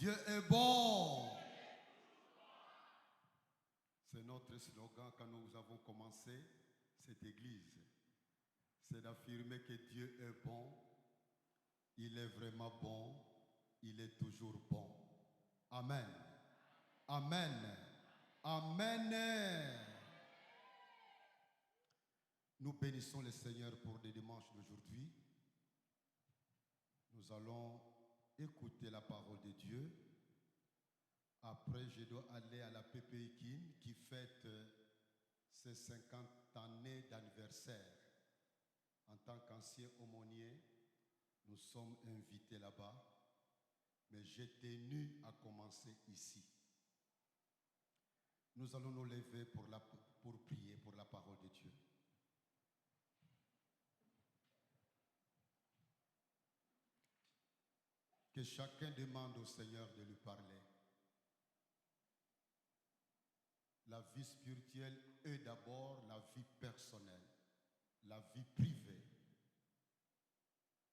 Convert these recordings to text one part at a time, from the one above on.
Dieu est bon. C'est notre slogan quand nous avons commencé cette église. C'est d'affirmer que Dieu est bon. Il est vraiment bon. Il est toujours bon. Amen. Amen. Amen. Nous bénissons le Seigneur pour le dimanche d'aujourd'hui. Nous allons écouter la parole de Dieu. Après, je dois aller à la PPIKIN qui fête ses 50 années d'anniversaire. En tant qu'ancien aumônier, nous sommes invités là-bas, mais j'ai tenu à commencer ici. Nous allons nous lever pour prier pour la parole de Dieu. Que chacun demande au Seigneur de lui parler. La vie spirituelle est d'abord la vie personnelle, la vie privée,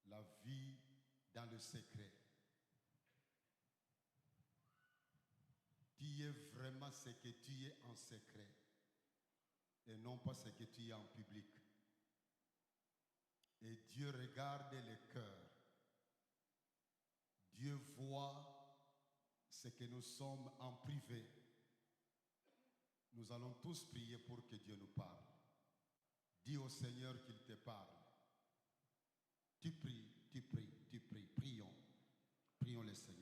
la vie dans le secret. Tu es vraiment ce que tu es en secret et non pas ce que tu es en public. Et Dieu regarde les cœurs. Dieu voit ce que nous sommes en privé. Nous allons tous prier pour que Dieu nous parle. Dis au Seigneur qu'il te parle. Tu pries, tu pries, tu pries. Prions. Prions le Seigneur.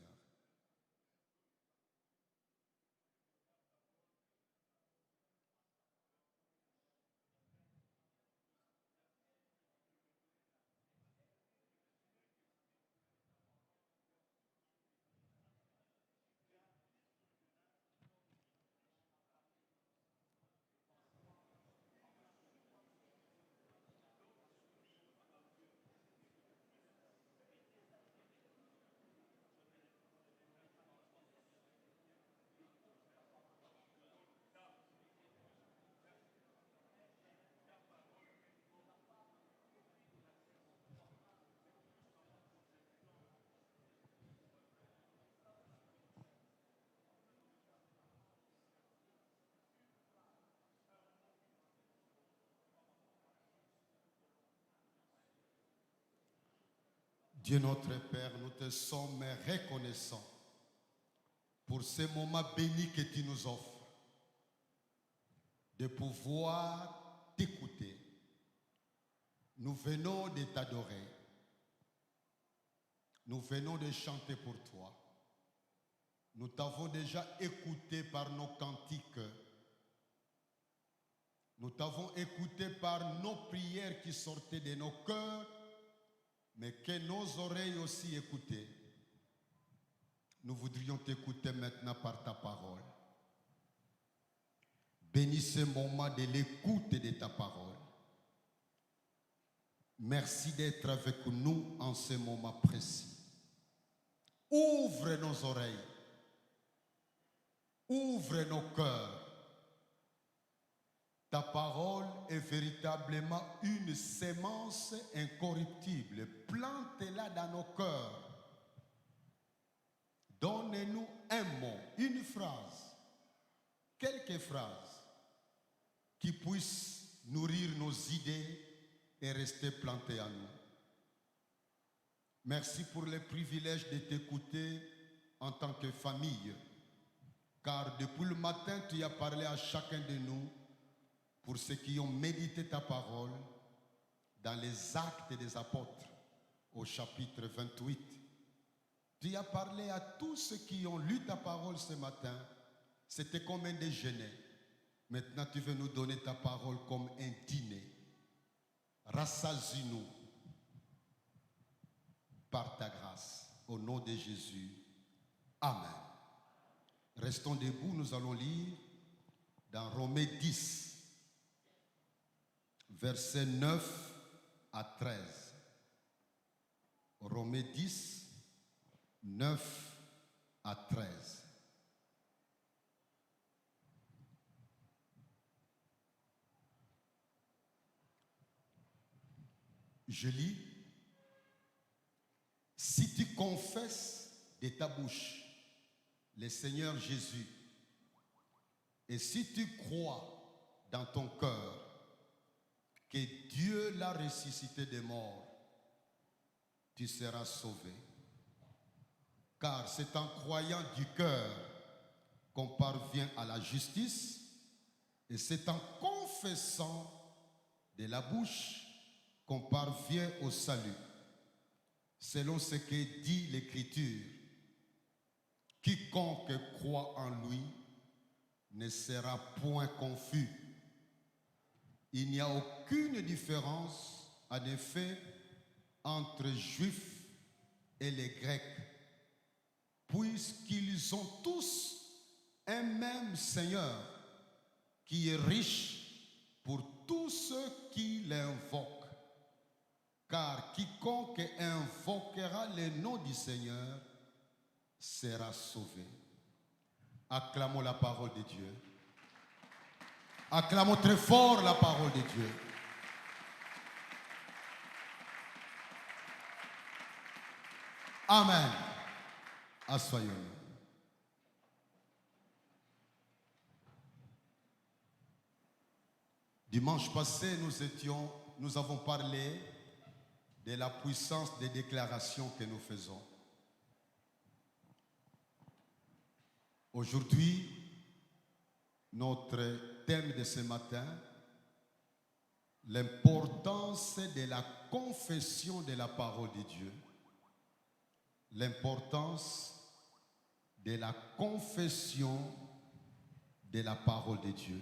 Dieu notre Père, nous te sommes reconnaissants pour ce moment béni que tu nous offres, de pouvoir t'écouter. Nous venons de t'adorer. Nous venons de chanter pour toi. Nous t'avons déjà écouté par nos cantiques. Nous t'avons écouté par nos prières qui sortaient de nos cœurs, mais que nos oreilles aussi écoutaient. Nous voudrions t'écouter maintenant par ta parole. Bénis ce moment de l'écoute de ta parole. Merci d'être avec nous en ce moment précis. Ouvre nos oreilles. Ouvre nos cœurs. Ta parole est véritablement une sémence incorruptible. Plante-la dans nos cœurs. Donne-nous un mot, une phrase, quelques phrases qui puissent nourrir nos idées et rester plantées en nous. Merci pour le privilège de t'écouter en tant que famille, car depuis le matin, tu as parlé à chacun de nous pour ceux qui ont médité ta parole dans les Actes des Apôtres, au chapitre 28. Tu as parlé à tous ceux qui ont lu ta parole ce matin. C'était comme un déjeuner. Maintenant, tu veux nous donner ta parole comme un dîner. Rassasie-nous par ta grâce. Au nom de Jésus. Amen. Restons debout, nous allons lire dans Romains 10, versets 9 à 13. Romains 10, 9 à 13. Je lis. Si tu confesses de ta bouche le Seigneur Jésus, et si tu crois dans ton cœur que Dieu l'a ressuscité des morts, tu seras sauvé. Car c'est en croyant du cœur qu'on parvient à la justice, et c'est en confessant de la bouche qu'on parvient au salut. Selon ce que dit l'Écriture, quiconque croit en lui ne sera point confus. Il n'y a aucune différence, en effet, entre Juifs et les Grecs, puisqu'ils ont tous un même Seigneur qui est riche pour tous ceux qui l'invoquent. Car quiconque invoquera le nom du Seigneur sera sauvé. Acclamons la parole de Dieu. Acclamons très fort la parole de Dieu. Amen. Asseyons-nous. Dimanche passé, nous avons parlé de la puissance des déclarations que nous faisons. Aujourd'hui, notre thème de ce matin, l'importance de la confession de la parole de Dieu. L'importance de la confession de la parole de Dieu.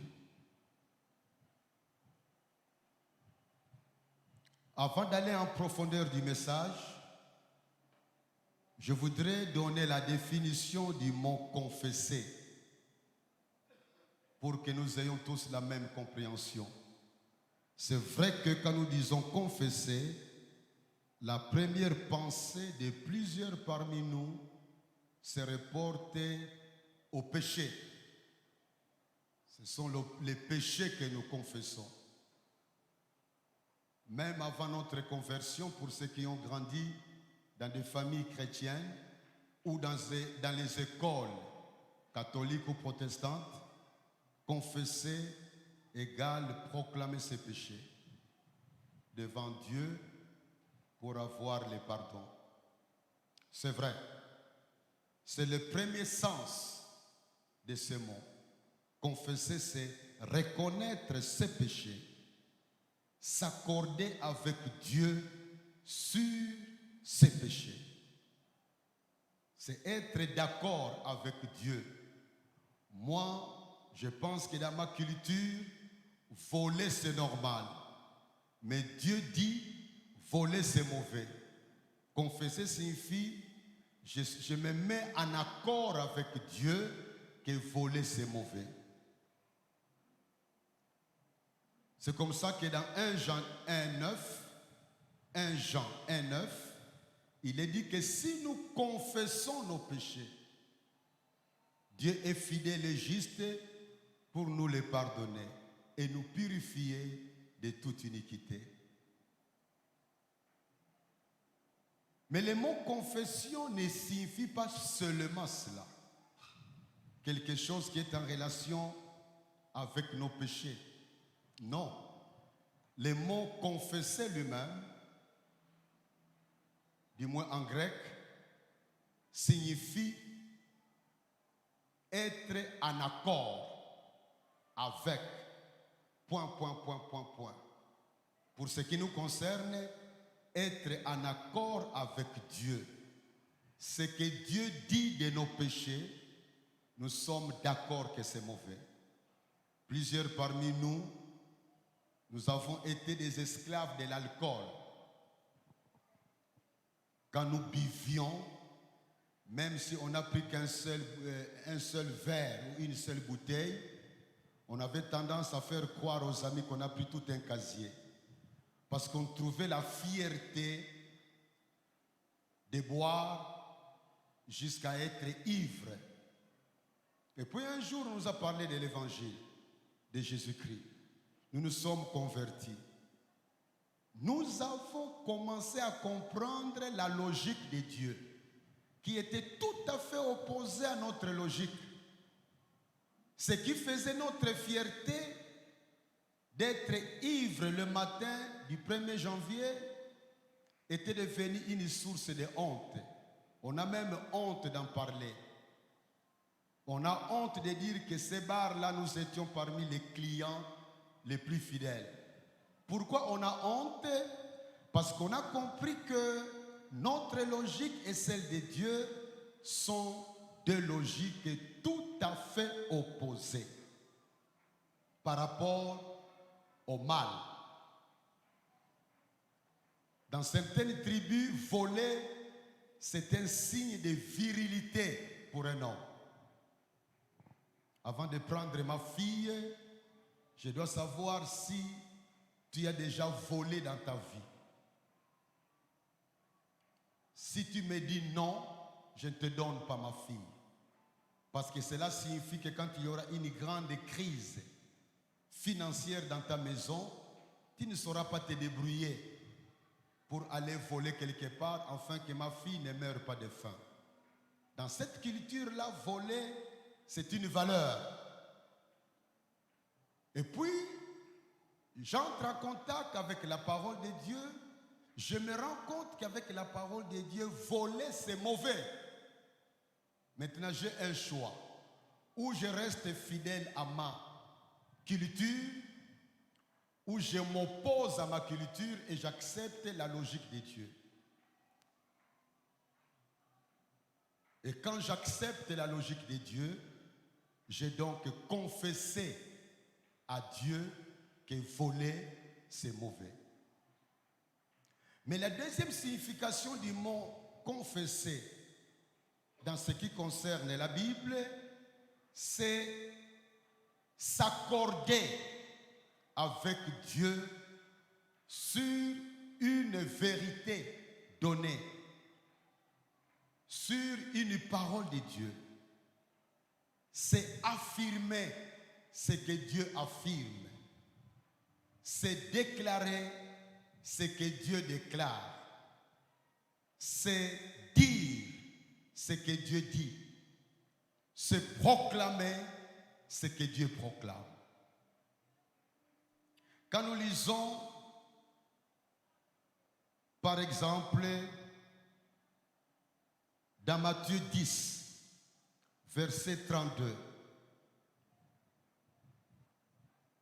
Avant d'aller en profondeur du message, je voudrais donner la définition du mot confesser pour que nous ayons tous la même compréhension. C'est vrai que quand nous disons confesser, la première pensée de plusieurs parmi nous se reporte au péché. Ce sont les péchés que nous confessons. Même avant notre conversion, pour ceux qui ont grandi dans des familles chrétiennes ou dans les écoles catholiques ou protestantes, confesser égale proclamer ses péchés devant Dieu pour avoir le pardon. C'est vrai. C'est le premier sens de ce mot. Confesser, c'est reconnaître ses péchés, s'accorder avec Dieu sur ses péchés. C'est être d'accord avec Dieu. Moi, je pense que dans ma culture, voler c'est normal. Mais Dieu dit, voler c'est mauvais. Confesser signifie, je me mets en accord avec Dieu que voler c'est mauvais. C'est comme ça que dans 1 Jean 1:9, il est dit que si nous confessons nos péchés, Dieu est fidèle et juste pour nous les pardonner et nous purifier de toute iniquité. Mais le mot confession ne signifie pas seulement cela. Quelque chose qui est en relation avec nos péchés. Non. Le mot confesser lui-même, du moins en grec, signifie être en accord avec ... Pour ce qui nous concerne, être en accord avec Dieu. Ce que Dieu dit de nos péchés, nous sommes d'accord que c'est mauvais. Plusieurs parmi nous, nous avons été des esclaves de l'alcool. Quand nous buvions, même si on n'a pris un seul verre ou une seule bouteille, on avait tendance à faire croire aux amis qu'on a pris tout un casier. Parce qu'on trouvait la fierté de boire jusqu'à être ivre. Et puis un jour, on nous a parlé de l'évangile de Jésus-Christ. Nous nous sommes convertis. Nous avons commencé à comprendre la logique de Dieu. qui était tout à fait opposé à notre logique. Ce qui faisait notre fierté d'être ivre le matin du 1er janvier était devenu une source de honte. On a même honte d'en parler. On a honte de dire que ces bars-là, nous étions parmi les clients les plus fidèles. Pourquoi on a honte? Parce qu'on a compris que notre logique et celle de Dieu sont deux logiques tout à fait opposées par rapport au mal. Dans certaines tribus, voler, c'est un signe de virilité pour un homme. Avant de prendre ma fille, je dois savoir si tu as déjà volé dans ta vie. Si tu me dis non, je ne te donne pas ma fille. Parce que cela signifie que quand il y aura une grande crise financière dans ta maison, tu ne sauras pas te débrouiller pour aller voler quelque part afin que ma fille ne meure pas de faim. Dans cette culture-là, voler, c'est une valeur. Et puis, j'entre en contact avec la parole de Dieu. Je me rends compte qu'avec la parole de Dieu, voler, c'est mauvais. Maintenant, j'ai un choix. Ou je reste fidèle à ma culture, ou je m'oppose à ma culture et j'accepte la logique de Dieu. Et quand j'accepte la logique de Dieu, j'ai donc confessé à Dieu que voler, c'est mauvais. Mais la deuxième signification du mot confesser dans ce qui concerne la Bible, c'est s'accorder avec Dieu sur une vérité donnée, sur une parole de Dieu. C'est affirmer ce que Dieu affirme. C'est déclarer ce que Dieu déclare. C'est dire ce que Dieu dit. C'est proclamer ce que Dieu proclame. Quand nous lisons, par exemple, dans Matthieu 10, verset 32,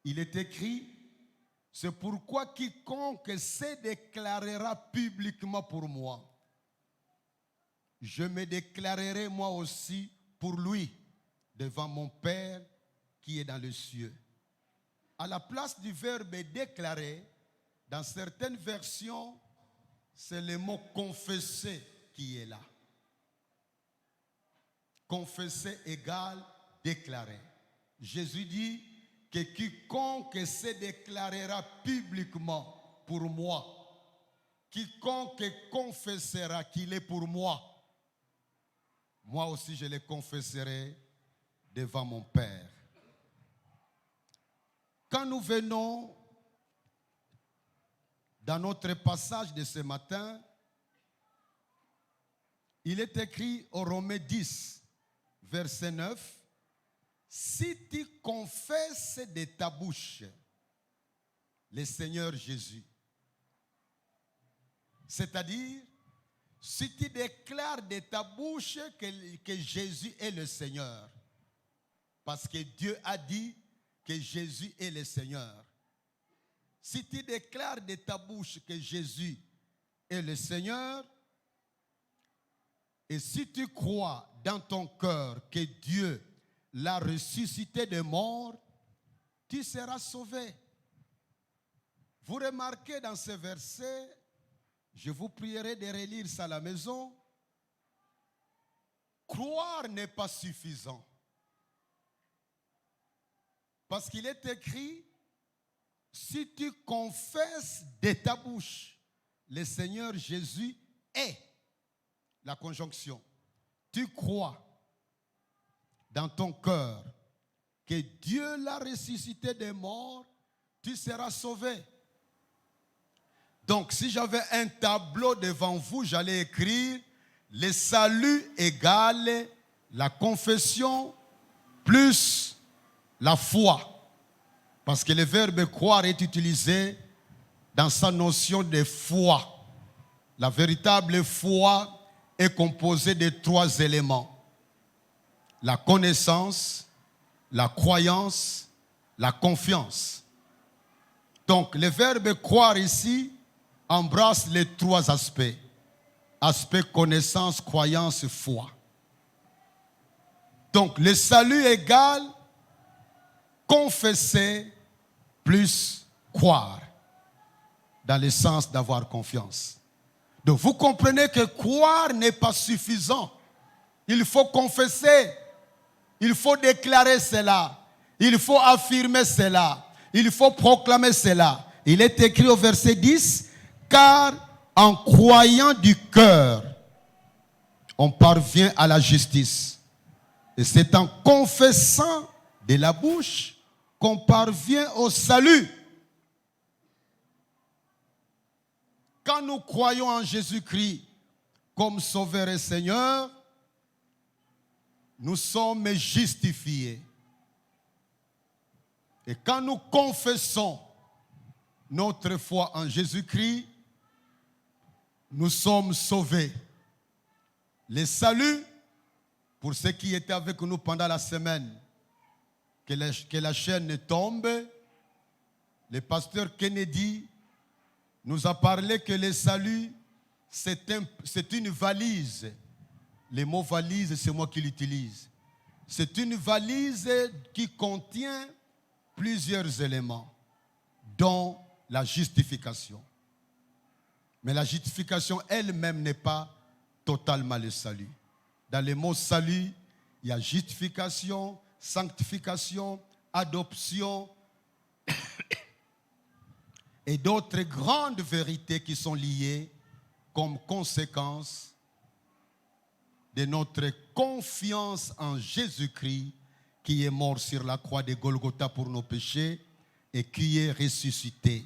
il est écrit: c'est pourquoi quiconque se déclarera publiquement pour moi, je me déclarerai moi aussi pour lui devant mon Père qui est dans les cieux. À la place du verbe déclarer, dans certaines versions, c'est le mot confesser qui est là. Confesser égale déclarer. Jésus dit que quiconque se déclarera publiquement pour moi, quiconque confessera qu'il est pour moi, moi aussi je le confesserai devant mon Père. Quand nous venons dans notre passage de ce matin, il est écrit au Romains 10, verset 9, si tu confesses de ta bouche le Seigneur Jésus, c'est-à-dire si tu déclares de ta bouche que Jésus est le Seigneur, parce que Dieu a dit que Jésus est le Seigneur. Si tu déclares de ta bouche que Jésus est le Seigneur, et si tu crois dans ton cœur que Dieu l'a ressuscité des morts, tu seras sauvé. Vous remarquez dans ce verset, je vous prierai de relire ça à la maison, croire n'est pas suffisant. Parce qu'il est écrit, si tu confesses de ta bouche, le Seigneur Jésus est, la conjonction, tu crois dans ton cœur que Dieu l'a ressuscité des morts, tu seras sauvé. Donc si j'avais un tableau devant vous, j'allais écrire, le salut égale la confession plus la foi. Parce que le verbe croire est utilisé dans sa notion de foi. La véritable foi est composée de 3 éléments. La connaissance, la croyance, la confiance. Donc, le verbe croire ici embrasse les 3 aspects. Aspect connaissance, croyance, foi. Donc, le salut égale confesser plus croire, dans le sens d'avoir confiance. Donc, vous comprenez que croire n'est pas suffisant. Il faut confesser, il faut déclarer cela, il faut affirmer cela, il faut proclamer cela. Il est écrit au verset 10, car en croyant du cœur, on parvient à la justice. Et c'est en confessant de la bouche qu'on parvient au salut. Quand nous croyons en Jésus-Christ comme Sauveur et Seigneur, nous sommes justifiés. Et quand nous confessons notre foi en Jésus-Christ, nous sommes sauvés. Le salut, pour ceux qui étaient avec nous pendant la semaine, que la chaîne tombe, le pasteur Kennedy nous a parlé que le salut, c'est une valise. Le mot valise, c'est moi qui l'utilise. C'est une valise qui contient plusieurs éléments, dont la justification. Mais la justification elle-même n'est pas totalement le salut. Dans le mot salut, il y a justification, sanctification, adoption et d'autres grandes vérités qui sont liées comme conséquence de notre confiance en Jésus-Christ qui est mort sur la croix de Golgotha pour nos péchés et qui est ressuscité.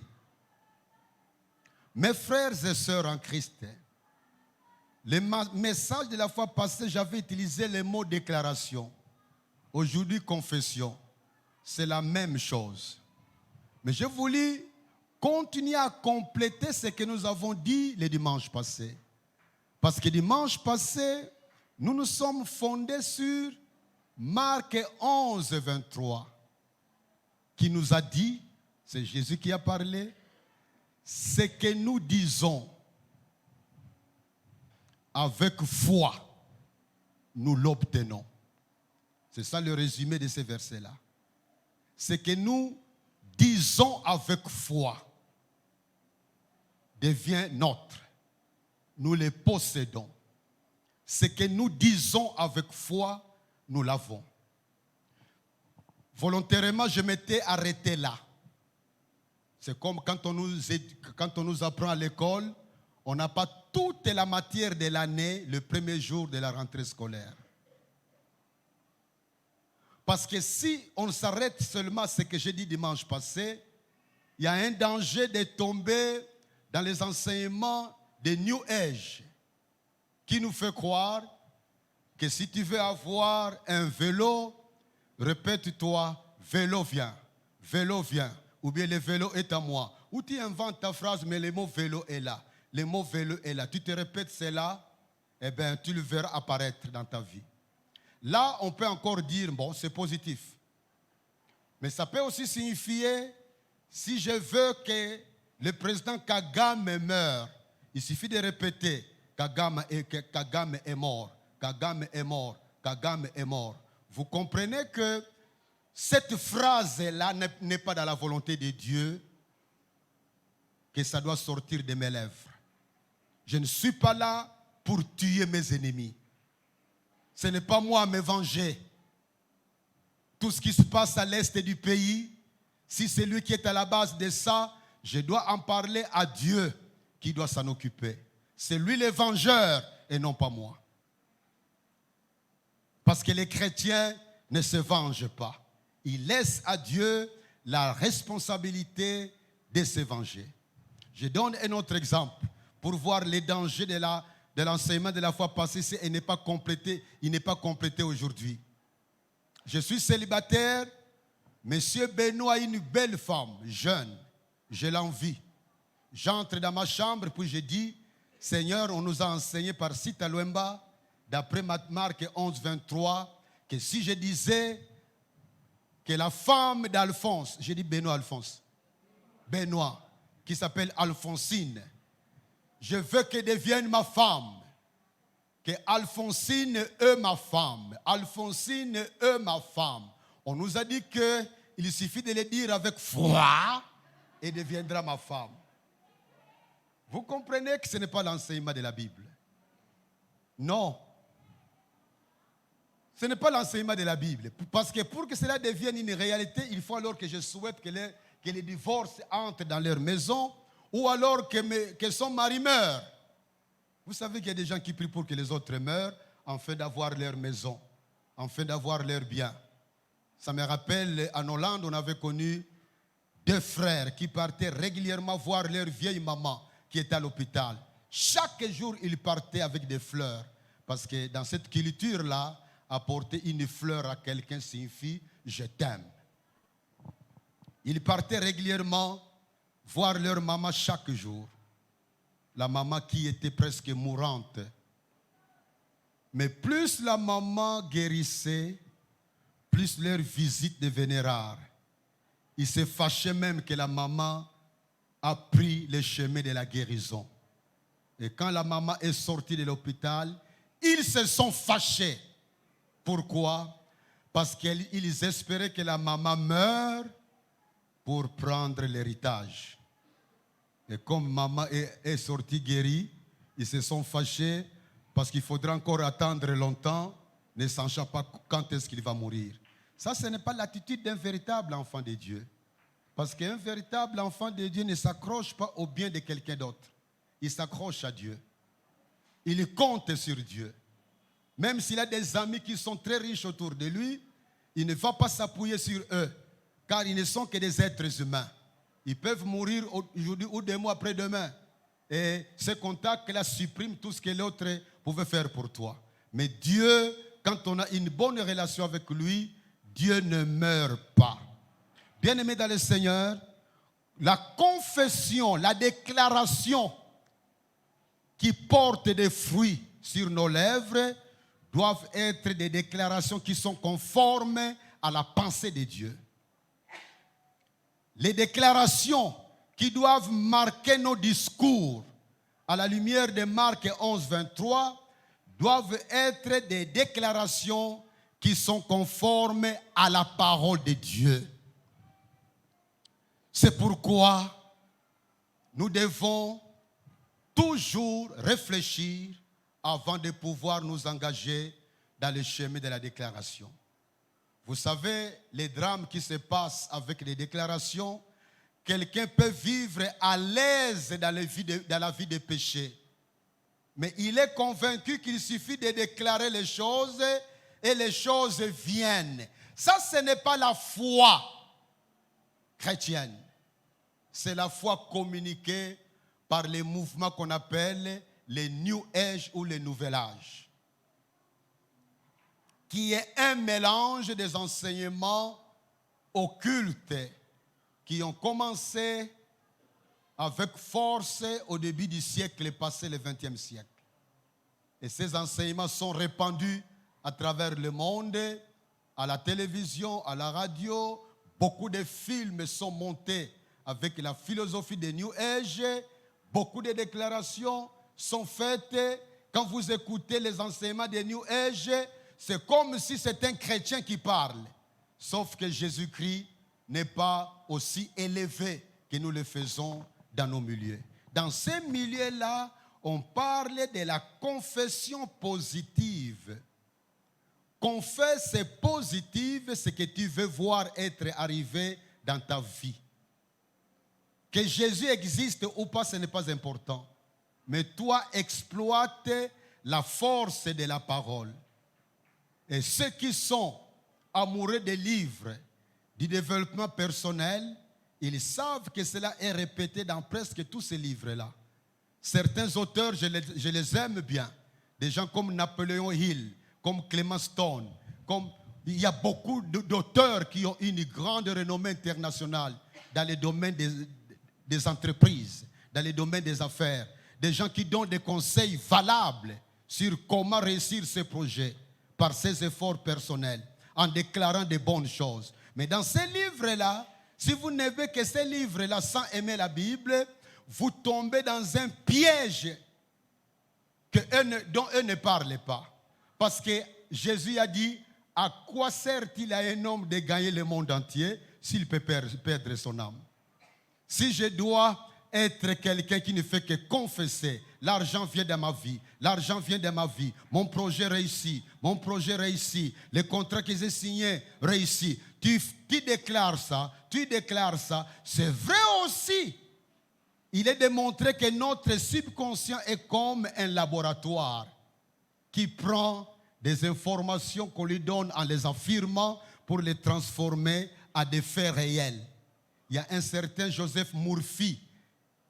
Mes frères et sœurs en Christ, le message de la fois passée, j'avais utilisé le mot déclaration. Aujourd'hui, confession. C'est la même chose. Mais je voulais continuer à compléter ce que nous avons dit le dimanche passé. Parce que dimanche passé, nous nous sommes fondés sur Marc 11, 23, qui nous a dit, c'est Jésus qui a parlé, ce que nous disons avec foi, nous l'obtenons. C'est ça le résumé de ces versets-là. Ce que nous disons avec foi devient notre. Nous les possédons. Ce que nous disons avec foi, nous l'avons. Volontairement, je m'étais arrêté là. C'est comme quand on nous apprend à l'école, on n'a pas toute la matière de l'année le premier jour de la rentrée scolaire. Parce que si on s'arrête seulement à ce que j'ai dit dimanche passé, il y a un danger de tomber dans les enseignements de New Age qui nous fait croire que si tu veux avoir un vélo, répète-toi, vélo vient, ou bien le vélo est à moi. Ou tu inventes ta phrase, mais le mot vélo est là. Le mot vélo est là. Tu te répètes cela, eh bien, tu le verras apparaître dans ta vie. Là, on peut encore dire, bon, c'est positif. Mais ça peut aussi signifier, si je veux que le président Kagame meure, il suffit de répéter, Kagame est mort, Kagame est mort, Kagame est mort. Vous comprenez que cette phrase-là n'est pas dans la volonté de Dieu, que ça doit sortir de mes lèvres. Je ne suis pas là pour tuer mes ennemis. Ce n'est pas moi à me venger. Tout ce qui se passe à l'est du pays, si c'est lui qui est à la base de ça, je dois en parler à Dieu qui doit s'en occuper. C'est lui le vengeur et non pas moi. Parce que les chrétiens ne se vengent pas. Ils laissent à Dieu la responsabilité de se venger. Je donne un autre exemple pour voir les dangers de l'enseignement de la fois passée, il n'est pas complété aujourd'hui. Je suis célibataire. Monsieur Benoît a une belle femme, jeune. Je l'envie. J'entre dans ma chambre, puis je dis, Seigneur, on nous a enseigné par Sita Luemba, d'après Marc 11, 23, que si je disais que la femme d'Alphonse, j'ai dit Benoît, qui s'appelle Alphonsine, je veux qu'elle devienne ma femme. Que Alphonsine est ma femme. Alphonsine est ma femme. On nous a dit qu'il suffit de le dire avec foi et deviendra ma femme. Vous comprenez que ce n'est pas l'enseignement de la Bible. Non. Ce n'est pas l'enseignement de la Bible. Parce que pour que cela devienne une réalité, il faut alors que je souhaite que les divorces entrent dans leur maison ou alors que son mari meure. Vous savez qu'il y a des gens qui prient pour que les autres meurent afin d'avoir leur maison, afin d'avoir leur bien. Ça me rappelle, en Hollande, on avait connu 2 frères qui partaient régulièrement voir leur vieille maman qui était à l'hôpital. Chaque jour, ils partaient avec des fleurs. Parce que dans cette culture-là, apporter une fleur à quelqu'un signifie « je t'aime ». Ils partaient régulièrement voir leur maman chaque jour. La maman qui était presque mourante. Mais plus la maman guérissait, plus leur visite devenait rare. Ils se fâchaient même que la maman a pris le chemin de la guérison. Et quand la maman est sortie de l'hôpital, ils se sont fâchés. Pourquoi? Parce qu'ils espéraient que la maman meure pour prendre l'héritage. Et comme maman est sortie guérie, ils se sont fâchés parce qu'il faudra encore attendre longtemps, ne sachant pas quand est-ce qu'il va mourir. Ça, ce n'est pas l'attitude d'un véritable enfant de Dieu. Parce qu'un véritable enfant de Dieu ne s'accroche pas au bien de quelqu'un d'autre. Il s'accroche à Dieu. Il compte sur Dieu. Même s'il a des amis qui sont très riches autour de lui, il ne va pas s'appuyer sur eux, car ils ne sont que des êtres humains. Ils peuvent mourir aujourd'hui ou 2 mois après-demain. Et ce contact-là supprime tout ce que l'autre pouvait faire pour toi. Mais Dieu, quand on a une bonne relation avec lui, Dieu ne meurt pas. Bien-aimés dans le Seigneur, la confession, la déclaration qui porte des fruits sur nos lèvres doivent être des déclarations qui sont conformes à la pensée de Dieu. Les déclarations qui doivent marquer nos discours à la lumière de Marc 11, 23 doivent être des déclarations qui sont conformes à la parole de Dieu. C'est pourquoi nous devons toujours réfléchir avant de pouvoir nous engager dans le chemin de la déclaration. Vous savez, les drames qui se passent avec les déclarations, quelqu'un peut vivre à l'aise dans la vie de péché. Mais il est convaincu qu'il suffit de déclarer les choses et les choses viennent. Ça, ce n'est pas la foi chrétienne. C'est la foi communiquée par les mouvements qu'on appelle les New Age ou les Nouvel Âge, qui est un mélange des enseignements occultes qui ont commencé avec force au début du siècle passé, le XXe siècle. Et ces enseignements sont répandus à travers le monde, à la télévision, à la radio. Beaucoup de films sont montés avec la philosophie des New Age. Beaucoup de déclarations sont faites. Quand vous écoutez les enseignements des New Age, c'est comme si c'était un chrétien qui parle. Sauf que Jésus-Christ n'est pas aussi élevé que nous le faisons dans nos milieux. Dans ces milieux-là, on parle de la confession positive. Confesse positive, ce que tu veux voir être arrivé dans ta vie. Que Jésus existe ou pas, ce n'est pas important. Mais toi, exploite la force de la parole. Et ceux qui sont amoureux des livres du développement personnel, ils savent que cela est répété dans presque tous ces livres-là. certains auteurs, je les aime bien. Des gens comme Napoléon Hill, comme Clement Stone, il y a beaucoup d'auteurs qui ont une grande renommée internationale dans les domaines des entreprises, dans les domaines des affaires. Des gens qui donnent des conseils valables sur comment réussir ces projets par ses efforts personnels, en déclarant de bonnes choses. Mais dans ces livres-là, si vous n'avez que ces livres-là sans aimer la Bible, vous tombez dans un piège dont eux ne parlent pas. Parce que Jésus a dit, à quoi sert-il à un homme de gagner le monde entier s'il peut perdre son âme? Si je dois être quelqu'un qui ne fait que confesser, l'argent vient de ma vie, l'argent vient de ma vie, mon projet réussit, les contrats que j'ai signés réussissent. Tu déclares ça, c'est vrai aussi. Il est démontré que notre subconscient est comme un laboratoire qui prend des informations qu'on lui donne en les affirmant pour les transformer à des faits réels. Il y a un certain Joseph Murphy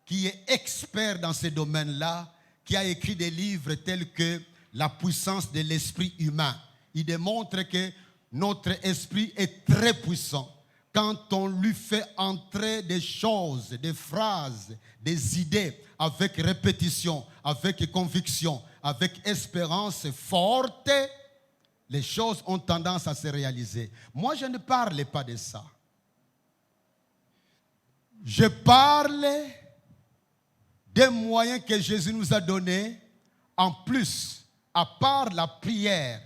qui est expert dans ces domaines-là, qui a écrit des livres tels que La puissance de l'esprit humain. Il démontre que notre esprit est très puissant. Quand on lui fait entrer des choses, des phrases, des idées avec répétition, avec conviction, avec espérance forte, les choses ont tendance à se réaliser. Moi, je ne parle pas de ça. Je parle des moyens que Jésus nous a donnés. En plus, à part la prière,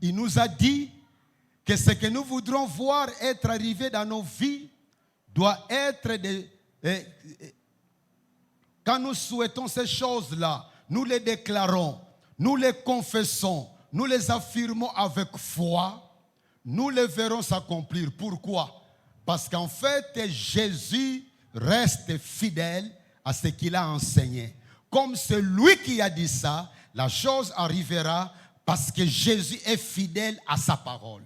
il nous a dit que ce que nous voudrons voir être arrivé dans nos vies doit être quand nous souhaitons ces choses-là, nous les déclarons, nous les confessons, nous les affirmons avec foi, nous les verrons s'accomplir. Pourquoi? Parce qu'en fait, Jésus reste fidèle à ce qu'il a enseigné. Comme c'est lui qui a dit ça, la chose arrivera parce que Jésus est fidèle à sa parole.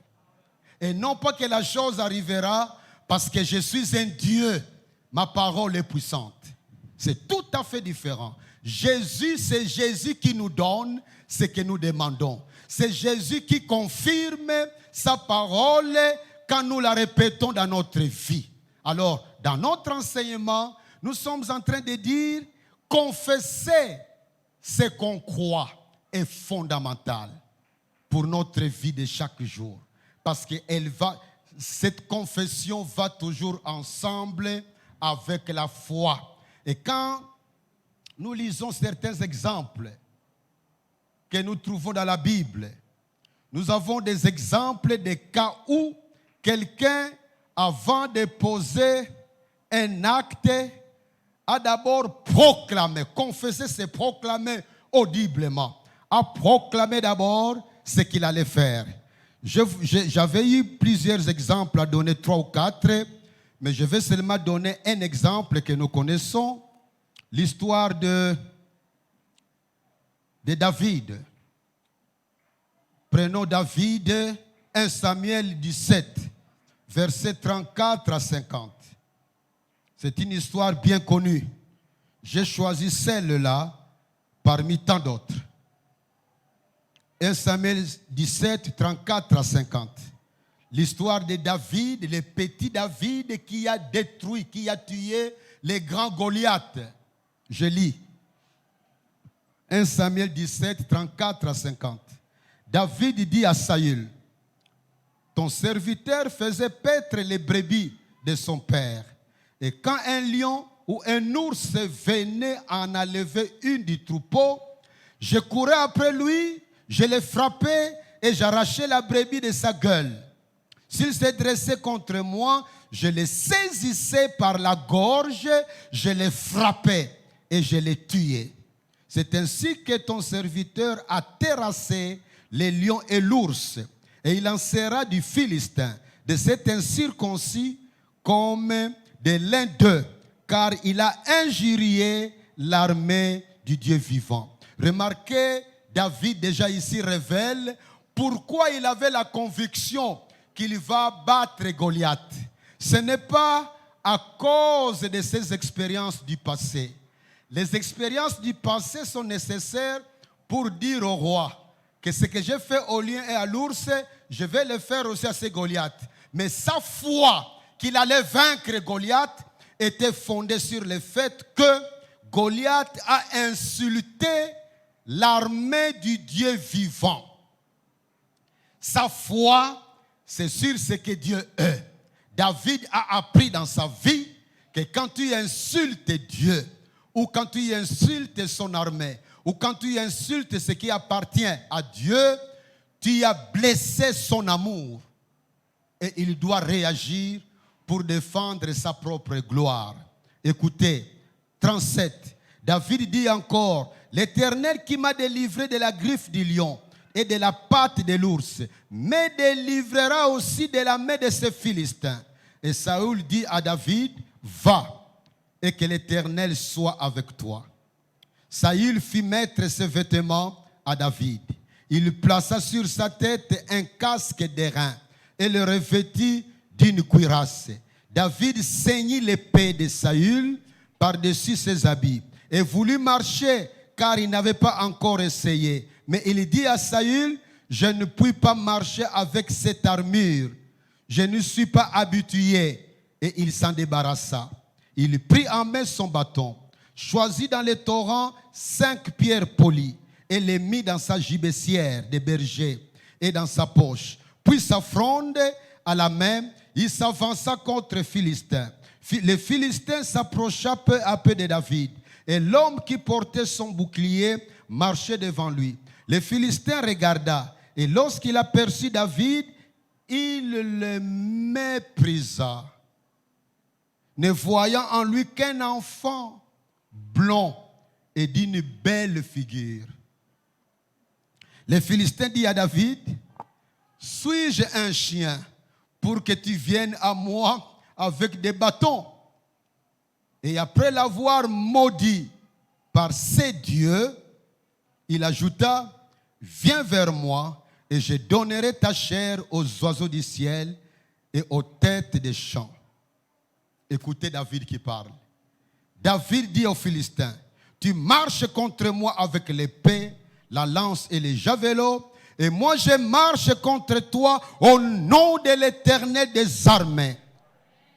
Et non pas que la chose arrivera parce que je suis un Dieu, ma parole est puissante. C'est tout à fait différent. Jésus, c'est Jésus qui nous donne ce que nous demandons. C'est Jésus qui confirme sa parole quand nous la répétons dans notre vie. Alors, dans notre enseignement, nous sommes en train de dire, confesser ce qu'on croit est fondamental pour notre vie de chaque jour. Parce que cette confession va toujours ensemble avec la foi. Et quand nous lisons certains exemples que nous trouvons dans la Bible, nous avons des exemples de cas où quelqu'un, avant de poser un acte, a d'abord proclamé. Confesser, c'est proclamer audiblement. A proclamé d'abord ce qu'il allait faire. J'avais eu plusieurs exemples à donner, 3 ou 4, mais je vais seulement donner un exemple que nous connaissons, l'histoire de David. Prenons David, 1 Samuel 17, versets 34 à 50. C'est une histoire bien connue. J'ai choisi celle-là parmi tant d'autres. 1 Samuel 17, 34 à 50. L'histoire de David, le petit David qui a détruit, qui a tué les grands Goliath. Je lis. 1 Samuel 17, 34 à 50. David dit à Saül, ton serviteur faisait paître les brebis de son père. Et quand un lion ou un ours venait en enlever une du troupeau, je courais après lui, je le frappais et j'arrachais la brebis de sa gueule. S'il se dressait contre moi, je le saisissais par la gorge, je le frappais et je le tuais. C'est ainsi que ton serviteur a terrassé les lions et l'ours, et il en sera du Philistin, de cet incirconcis comme de l'un d'eux, car il a injurié l'armée du Dieu vivant. Remarquez, David déjà ici révèle pourquoi il avait la conviction qu'il va battre Goliath. Ce n'est pas à cause de ses expériences du passé. Les expériences du passé sont nécessaires pour dire au roi que ce que j'ai fait au lion et à l'ours, je vais le faire aussi à ces Goliath. Mais sa foi qu'il allait vaincre Goliath était fondée sur le fait que Goliath a insulté l'armée du Dieu vivant. Sa foi, c'est sur ce que Dieu est. David a appris dans sa vie que quand tu insultes Dieu, ou quand tu insultes son armée, ou quand tu insultes ce qui appartient à Dieu, tu as blessé son amour. Et il doit réagir pour défendre sa propre gloire. Écoutez, 37. David dit encore, l'Éternel qui m'a délivré de la griffe du lion et de la patte de l'ours, me délivrera aussi de la main de ces Philistins. Et Saül dit à David, va, et que l'Éternel soit avec toi. Saül fit mettre ses vêtements à David. Il plaça sur sa tête un casque d'airain et le revêtit d'une cuirasse. David ceignit l'épée de Saül par-dessus ses habits et voulut marcher car il n'avait pas encore essayé. Mais il dit à Saül, je ne puis pas marcher avec cette armure. Je ne suis pas habitué. Et il s'en débarrassa. Il prit en main son bâton, choisit dans les torrents 5 pierres polies et les mit dans sa gibecière de berger et dans sa poche. Puis sa fronde à la main, il s'avança contre les Philistins. Le Philistin s'approcha peu à peu de David et l'homme qui portait son bouclier marchait devant lui. Le Philistin regarda et lorsqu'il aperçut David, il le méprisa, ne voyant en lui qu'un enfant blond et d'une belle figure. Le Philistin dit à David, suis-je un chien pour que tu viennes à moi avec des bâtons? Et après l'avoir maudit par ses dieux, il ajouta, viens vers moi et je donnerai ta chair aux oiseaux du ciel et aux têtes des champs. Écoutez David qui parle. David dit aux Philistins, tu marches contre moi avec l'épée, la lance et les javelots, et moi je marche contre toi au nom de l'Éternel des armées,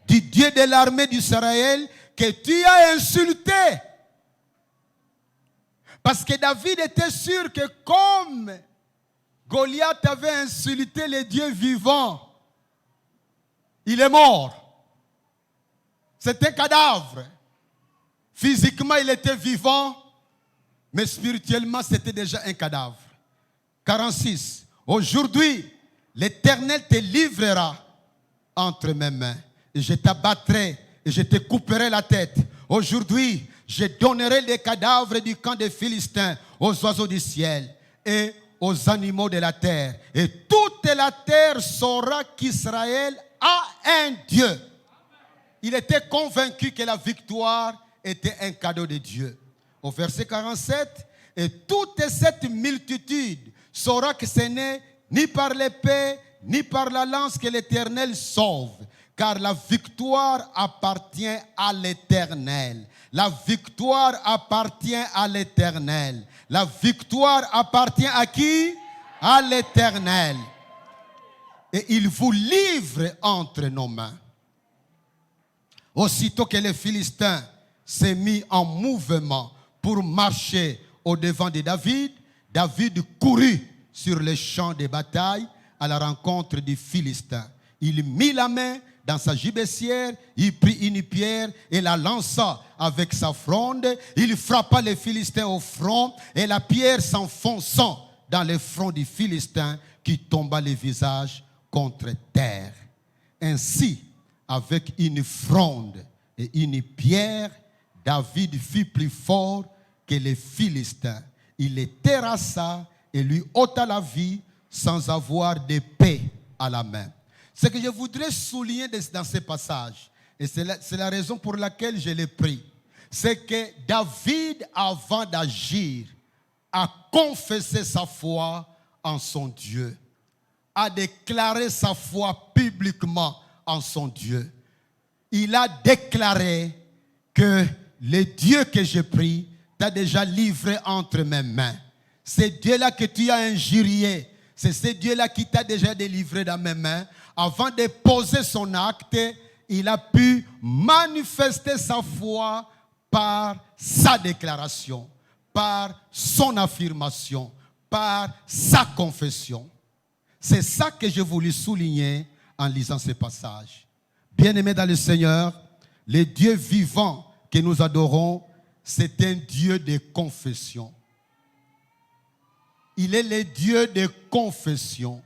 du Dieu de l'armée d'Israël que tu as insulté. Parce que David était sûr que comme Goliath avait insulté les dieux vivants, il est mort. C'était un cadavre. Physiquement, il était vivant, mais spirituellement, c'était déjà un cadavre. 46. Aujourd'hui, l'Éternel te livrera entre mes mains, et je t'abattrai, et je te couperai la tête. Aujourd'hui, je donnerai les cadavres du camp des Philistins aux oiseaux du ciel et aux animaux de la terre. Et toute la terre saura qu'Israël a un Dieu. Il était convaincu que la victoire était un cadeau de Dieu. Au verset 47, et toute cette multitude saura que ce n'est ni par l'épée, ni par la lance que l'Éternel sauve, car la victoire appartient à l'Éternel. La victoire appartient à l'Éternel. La victoire appartient à qui? À l'Éternel. Et il vous livre entre nos mains. Aussitôt que les Philistins s'est mis en mouvement pour marcher au-devant de David, David courut sur les champs de bataille à la rencontre du Philistin. Il mit la main dans sa gibecière, il prit une pierre et la lança avec sa fronde. Il frappa les Philistins au front et la pierre s'enfonçant dans le front du Philistin qui tomba le visage contre terre. Ainsi, avec une fronde et une pierre, David fut plus fort que les Philistins. Il les terrassa et lui ôta la vie sans avoir d'épée à la main. Ce que je voudrais souligner dans ce passage, et c'est la raison pour laquelle je l'ai pris, c'est que David, avant d'agir, a confessé sa foi en son Dieu, a déclaré sa foi publiquement en son Dieu. Il a déclaré que le Dieu que je prie t'a déjà livré entre mes mains. C'est Dieu-là que tu as injurié. C'est ce Dieu-là qui t'a déjà délivré dans mes mains. Avant de poser son acte, il a pu manifester sa foi par sa déclaration, par son affirmation, par sa confession. C'est ça que j'ai voulu souligner en lisant ce passage. Bien-aimés dans le Seigneur, le Dieu vivant que nous adorons, c'est un Dieu de confession. Il est le Dieu de confession.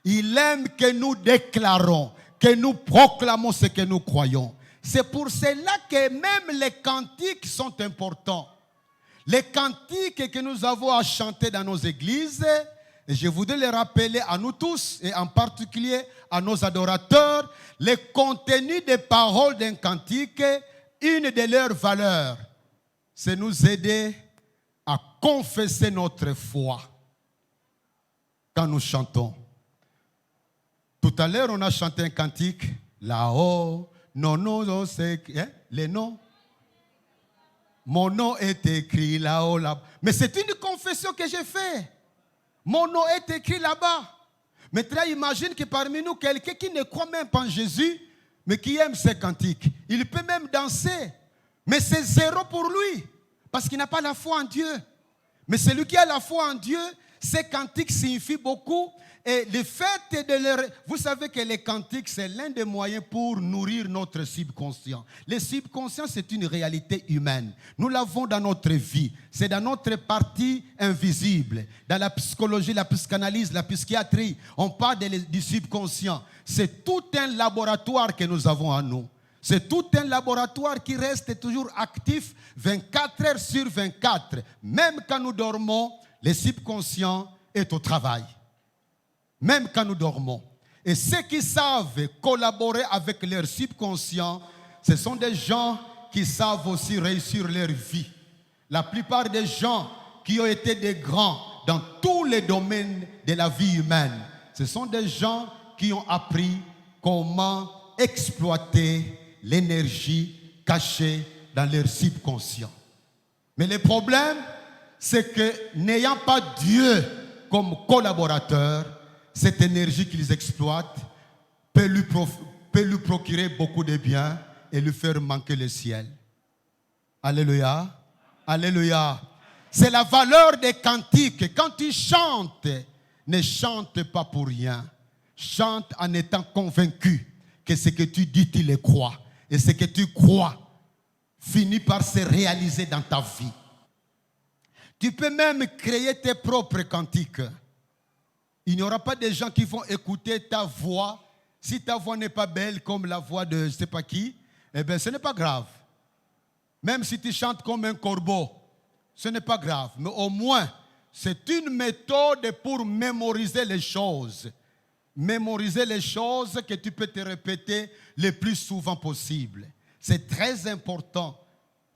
Il aime que nous déclarons, que nous proclamons ce que nous croyons. C'est pour cela que même les cantiques sont importants. Les cantiques que nous avons à chanter dans nos églises, et je voudrais les rappeler à nous tous, et en particulier à nos adorateurs, le contenu des paroles d'un cantique, une de leurs valeurs, c'est nous aider à confesser notre foi quand nous chantons. Tout à l'heure, on a chanté un cantique, là-haut, non, c'est les noms. Mon nom est écrit là-haut, là-bas. Mais c'est une confession que j'ai faite. Mon nom est écrit là-bas. Maintenant, imagine que parmi nous, quelqu'un qui ne croit même pas en Jésus, mais qui aime ces cantiques. Il peut même danser. Mais c'est zéro pour lui. Parce qu'il n'a pas la foi en Dieu. Mais celui qui a la foi en Dieu, ces cantiques signifient beaucoup. Et le fait de leur... Vous savez que les cantiques, c'est l'un des moyens pour nourrir notre subconscient. Le subconscient, c'est une réalité humaine. Nous l'avons dans notre vie. C'est dans notre partie invisible. Dans la psychologie, la psychanalyse, la psychiatrie, on parle du subconscient. C'est tout un laboratoire que nous avons en nous. C'est tout un laboratoire qui reste toujours actif 24 heures sur 24. Même quand nous dormons, le subconscient est au travail. Même quand nous dormons. Et ceux qui savent collaborer avec leur subconscient, ce sont des gens qui savent aussi réussir leur vie. La plupart des gens qui ont été des grands dans tous les domaines de la vie humaine, ce sont des gens qui ont appris comment exploiter l'énergie cachée dans leur subconscient. Mais le problème, c'est que n'ayant pas Dieu comme collaborateur, cette énergie qu'ils exploitent peut lui procurer beaucoup de biens et lui faire manquer le ciel. Alléluia. Alléluia. C'est la valeur des cantiques. Quand tu chantes, ne chante pas pour rien. Chante en étant convaincu que ce que tu dis, tu le crois. Et ce que tu crois finit par se réaliser dans ta vie. Tu peux même créer tes propres cantiques. Il n'y aura pas de gens qui vont écouter ta voix. Si ta voix n'est pas belle comme la voix de je ne sais pas qui, eh bien ce n'est pas grave. Même si tu chantes comme un corbeau, ce n'est pas grave. Mais au moins, c'est une méthode pour mémoriser les choses. Mémoriser les choses que tu peux te répéter le plus souvent possible. C'est très important,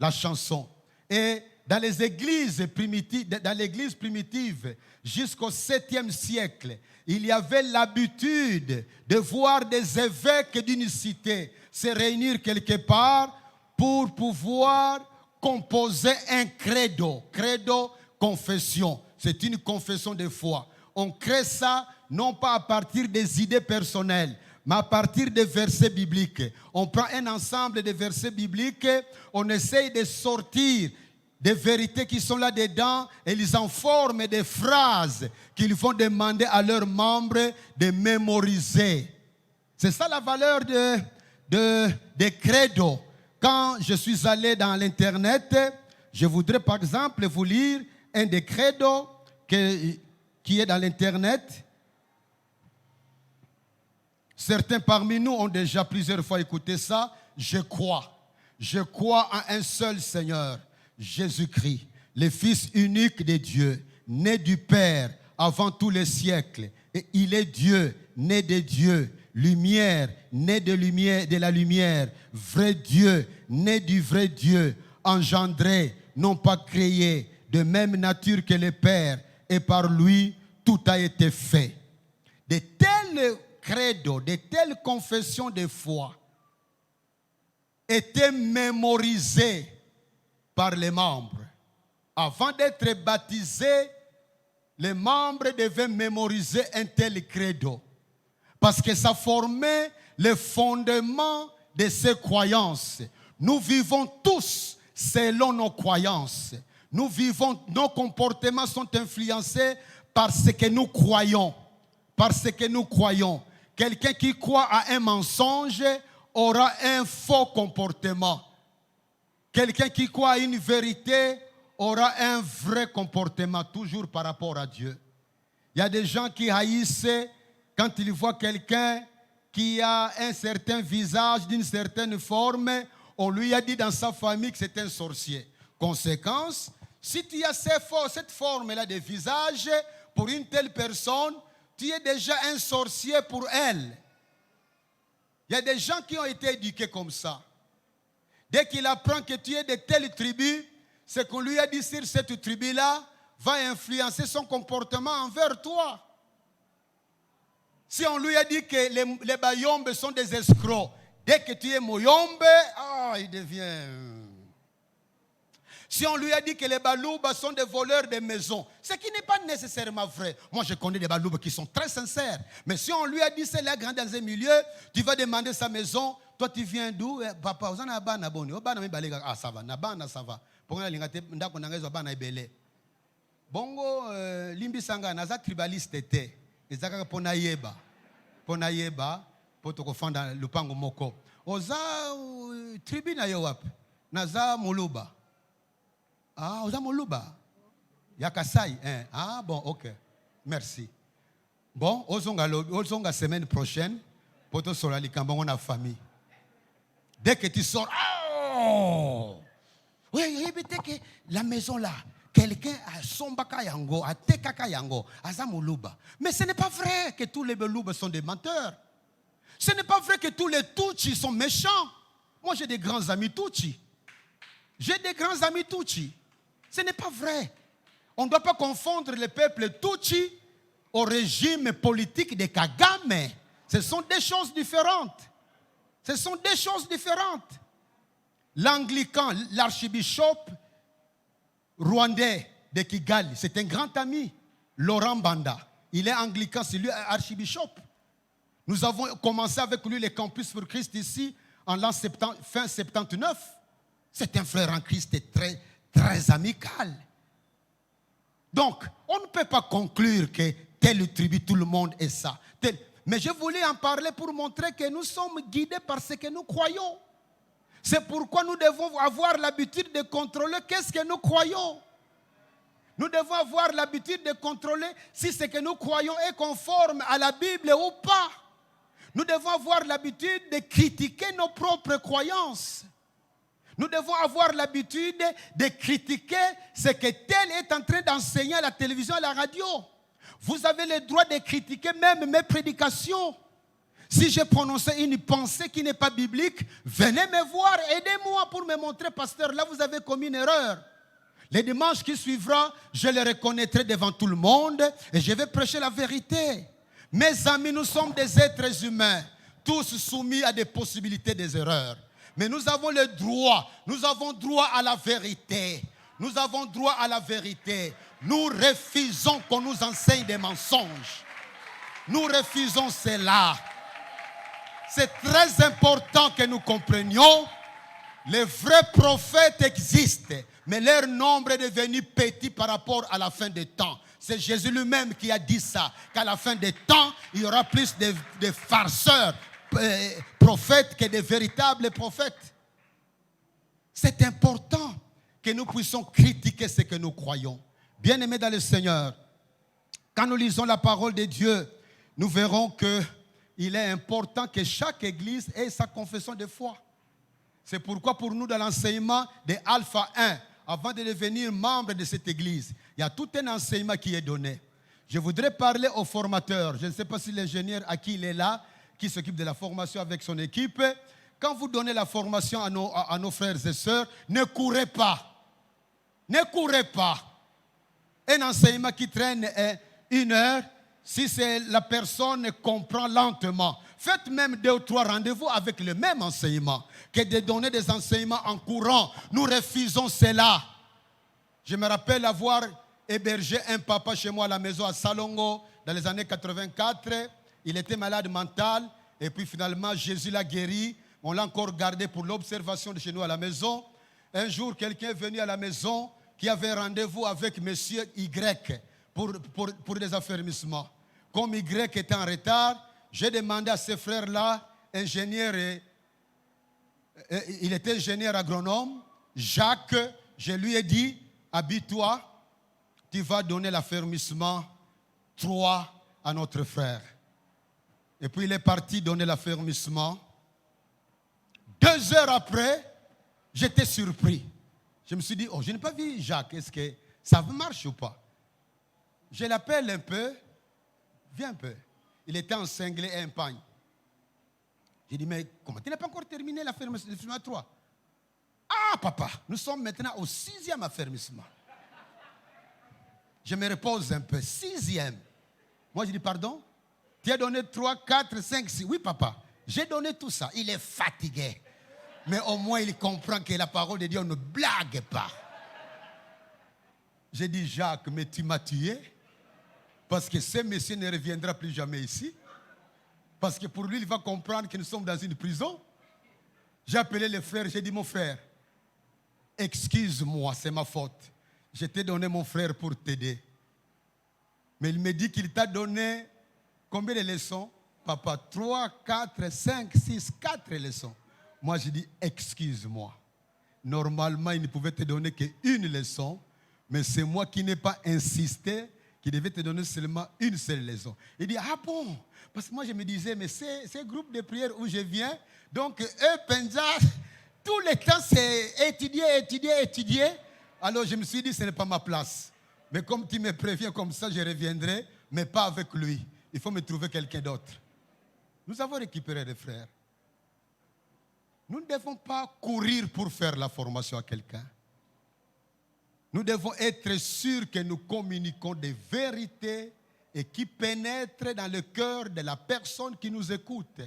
la chanson. Et dans les églises primitives, jusqu'au 7e siècle, il y avait l'habitude de voir des évêques d'une cité se réunir quelque part pour pouvoir composer un credo. Credo, confession. C'est une confession de foi. On crée ça non pas à partir des idées personnelles, mais à partir des versets bibliques. On prend un ensemble de versets bibliques, on essaye de sortir des vérités qui sont là-dedans et ils en forment des phrases qu'ils vont demander à leurs membres de mémoriser. C'est ça la valeur de credo. Quand je suis allé dans l'Internet, je voudrais par exemple vous lire un des credos qui est dans l'Internet. Certains parmi nous ont déjà plusieurs fois écouté ça. Je crois en un seul Seigneur, Jésus-Christ, le Fils unique de Dieu, né du Père avant tous les siècles. Et il est Dieu, né de Dieu, lumière, né de la lumière, vrai Dieu, né du vrai Dieu, engendré, non pas créé, de même nature que le Père, et par lui, tout a été fait. De tels credos, de telles confessions de foi étaient mémorisées par les membres. Avant d'être baptisés, les membres devaient mémoriser un tel credo. Parce que ça formait le fondement de ces croyances. Nous vivons tous selon nos croyances. Nous vivons, nos comportements sont influencés par ce que nous croyons. Parce que nous croyons. Quelqu'un qui croit à un mensonge aura un faux comportement. Quelqu'un qui croit à une vérité aura un vrai comportement, toujours par rapport à Dieu. Il y a des gens qui haïssent quand ils voient quelqu'un qui a un certain visage, d'une certaine forme. On lui a dit dans sa famille que c'est un sorcier. Conséquence, si tu as cette forme-là de visage pour une telle personne, tu es déjà un sorcier pour elle. Il y a des gens qui ont été éduqués comme ça. Dès qu'il apprend que tu es de telle tribu, ce qu'on lui a dit sur cette tribu-là va influencer son comportement envers toi. Si on lui a dit que les Bayombes sont des escrocs, dès que tu es Moyombe, il devient... Si on lui a dit que les Baloubas sont des voleurs de maisons, ce qui n'est pas nécessairement vrai. Moi, je connais des Baloubas qui sont très sincères. Mais si on lui a dit c'est là, grand dans un milieu, tu vas demander sa maison. Toi, tu viens d'où? Papa, vous en avez un bon. Ah, ça va. Ça va. Bongo, Limbi Sanga, naza tribaliste était. Ezaka ponayeba. Ponayeba, potokofanda lupango moko. Oza tribu na yo wapi? Naza Moluba. Ah, Oza Moluba. Yakasai. Ah, bon, ok. Merci. Bon, ozonga semaine prochaine, poto sola likambango na famille. Dès que tu sors, oh! Oui, peut-être que la maison là, quelqu'un a sombaka yango, a tekaka yango, aza Moluba. Mais ce n'est pas vrai que tous les Beloubas sont des menteurs. Ce n'est pas vrai que tous les Tutsis sont méchants. Moi, j'ai des grands amis Tutsis. J'ai des grands amis Tutsis. Ce n'est pas vrai. On ne doit pas confondre le peuple Tutsi au régime politique de Kagame. Ce sont des choses différentes. Ce sont des choses différentes. L'anglican, l'archibishop rwandais de Kigali, c'est un grand ami, Laurent Banda. Il est anglican, c'est lui archibishop. Nous avons commencé avec lui les campus pour Christ ici en l'an fin 79. C'est un frère en Christ très, très amical. Donc, on ne peut pas conclure que telle tribu, tout le monde est ça. Mais je voulais en parler pour montrer que nous sommes guidés par ce que nous croyons. C'est pourquoi nous devons avoir l'habitude de contrôler qu'est-ce que nous croyons. Nous devons avoir l'habitude de contrôler si ce que nous croyons est conforme à la Bible ou pas. Nous devons avoir l'habitude de critiquer nos propres croyances. Nous devons avoir l'habitude de critiquer ce que tel est en train d'enseigner à la télévision et à la radio. Vous avez le droit de critiquer même mes prédications. Si j'ai prononcé une pensée qui n'est pas biblique, venez me voir, aidez-moi pour me montrer, pasteur, là vous avez commis une erreur. Le dimanche qui suivra, je le reconnaîtrai devant tout le monde et je vais prêcher la vérité. Mes amis, nous sommes des êtres humains, tous soumis à des possibilités des erreurs. Mais nous avons le droit, nous avons droit à la vérité. Nous avons droit à la vérité. Nous refusons qu'on nous enseigne des mensonges. Nous refusons cela. C'est très important que nous comprenions. Les vrais prophètes existent, mais leur nombre est devenu petit par rapport à la fin des temps. C'est Jésus lui-même qui a dit ça, qu'à la fin des temps, il y aura plus de farceurs, prophètes que de véritables prophètes. C'est important que nous puissions critiquer ce que nous croyons. Bien-aimés dans le Seigneur, quand nous lisons la parole de Dieu, nous verrons qu'il est important que chaque église ait sa confession de foi. C'est pourquoi pour nous, dans l'enseignement de Alpha 1, avant de devenir membre de cette église, il y a tout un enseignement qui est donné. Je voudrais parler aux formateurs. Je ne sais pas si l'ingénieur à qui il est là, qui s'occupe de la formation avec son équipe. Quand vous donnez la formation à nos frères et sœurs, ne courez pas. Ne courez pas. Un enseignement qui traîne 1 heure, si la personne comprend lentement, Faites même 2 ou 3 rendez-vous avec le même enseignement que de donner des enseignements en courant. Nous refusons cela. Je me rappelle avoir hébergé un papa chez moi à la maison à Salongo dans les années 84. Il était malade mental et puis finalement Jésus l'a guéri. On l'a encore gardé pour l'observation de chez nous à la maison. Un jour, quelqu'un est venu à la maison qui avait rendez-vous avec monsieur Y pour des affermissements. Comme Y était en retard, j'ai demandé à ces frères-là, ingénieurs, il était ingénieur agronome, Jacques, je lui ai dit, habille-toi, tu vas donner l'affermissement 3 à notre frère. Et puis il est parti donner l'affermissement. 2 heures après, j'étais surpris. Je me suis dit, oh, je n'ai pas vu Jacques, est-ce que ça marche ou pas? Je l'appelle un peu, viens un peu. Il était en cinglé et un pagne. J'ai dit, mais comment? Tu n'as pas encore terminé l'affermissement 3? Ah, papa, nous sommes maintenant au 6e affermissement. Je me repose un peu, 6e. Moi, je dis, pardon? Tu as donné 3, 4, 5, 6. Oui, papa, j'ai donné tout ça. Il est fatigué. Mais au moins, il comprend que la parole de Dieu ne blague pas. J'ai dit, Jacques, mais tu m'as tué. Parce que ce monsieur ne reviendra plus jamais ici. Parce que pour lui, il va comprendre que nous sommes dans une prison. J'ai appelé le frère, j'ai dit, mon frère, excuse-moi, c'est ma faute. Je t'ai donné mon frère pour t'aider. Mais il me dit qu'il t'a donné combien de leçons? Papa, 3, 4, 5, 6, 4 leçons. Moi, je dis, excuse-moi. Normalement, il ne pouvait te donner qu'une leçon, mais c'est moi qui n'ai pas insisté, qui devait te donner seulement une seule leçon. Il dit, ah bon? Parce que moi, je me disais, mais ces groupes de prière où je viens, donc eux, Penza, tout le temps, c'est étudier. Alors, je me suis dit, ce n'est pas ma place. Mais comme tu me préviens comme ça, je reviendrai, mais pas avec lui. Il faut me trouver quelqu'un d'autre. Nous avons récupéré des frères. Nous ne devons pas courir pour faire la formation à quelqu'un. Nous devons être sûrs que nous communiquons des vérités et qui pénètrent dans le cœur de la personne qui nous écoute.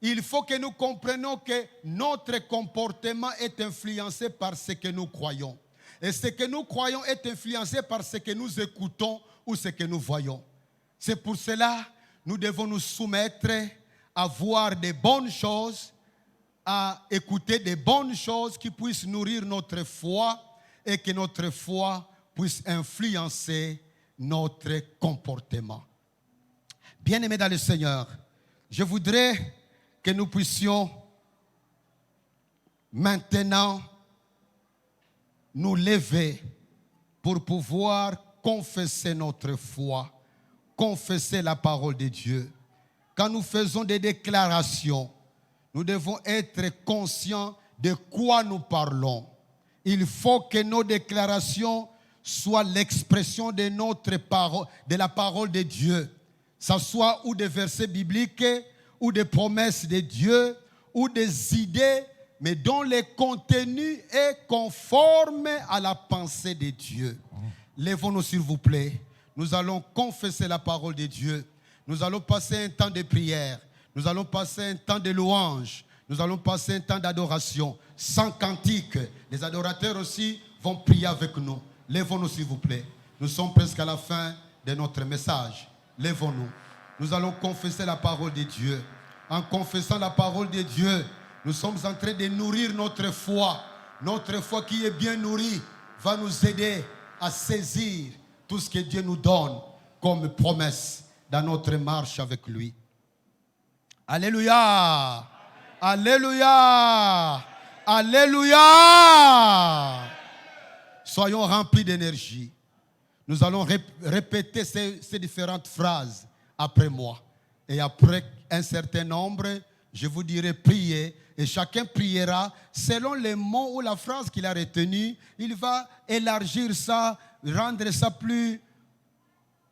Il faut que nous comprenions que notre comportement est influencé par ce que nous croyons. Et ce que nous croyons est influencé par ce que nous écoutons ou ce que nous voyons. C'est pour cela que nous devons nous soumettre à voir des bonnes choses, à écouter des bonnes choses qui puissent nourrir notre foi et que notre foi puisse influencer notre comportement. Bien-aimés dans le Seigneur, je voudrais que nous puissions maintenant nous lever pour pouvoir confesser notre foi, confesser la parole de Dieu. Quand nous faisons des déclarations, nous devons être conscients de quoi nous parlons. Il faut que nos déclarations soient l'expression de notre parole, de la parole de Dieu. Ça soit ou des versets bibliques, ou des promesses de Dieu, ou des idées, mais dont le contenu est conforme à la pensée de Dieu. Lèvons-nous s'il vous plaît. Nous allons confesser la parole de Dieu. Nous allons passer un temps de prière. Nous allons passer un temps de louange. Nous allons passer un temps d'adoration. Sans cantique. Les adorateurs aussi vont prier avec nous. Lèvons-nous s'il vous plaît. Nous sommes presque à la fin de notre message. Lèvons-nous. Nous allons confesser la parole de Dieu. En confessant la parole de Dieu, nous sommes en train de nourrir notre foi. Notre foi qui est bien nourrie va nous aider à saisir tout ce que Dieu nous donne comme promesse dans notre marche avec lui. Alléluia! Alléluia! Alléluia! Soyons remplis d'énergie. Nous allons répéter ces différentes phrases après moi. Et après un certain nombre, je vous dirai prier. Et chacun priera selon les mots ou la phrase qu'il a retenue. Il va élargir ça, rendre ça plus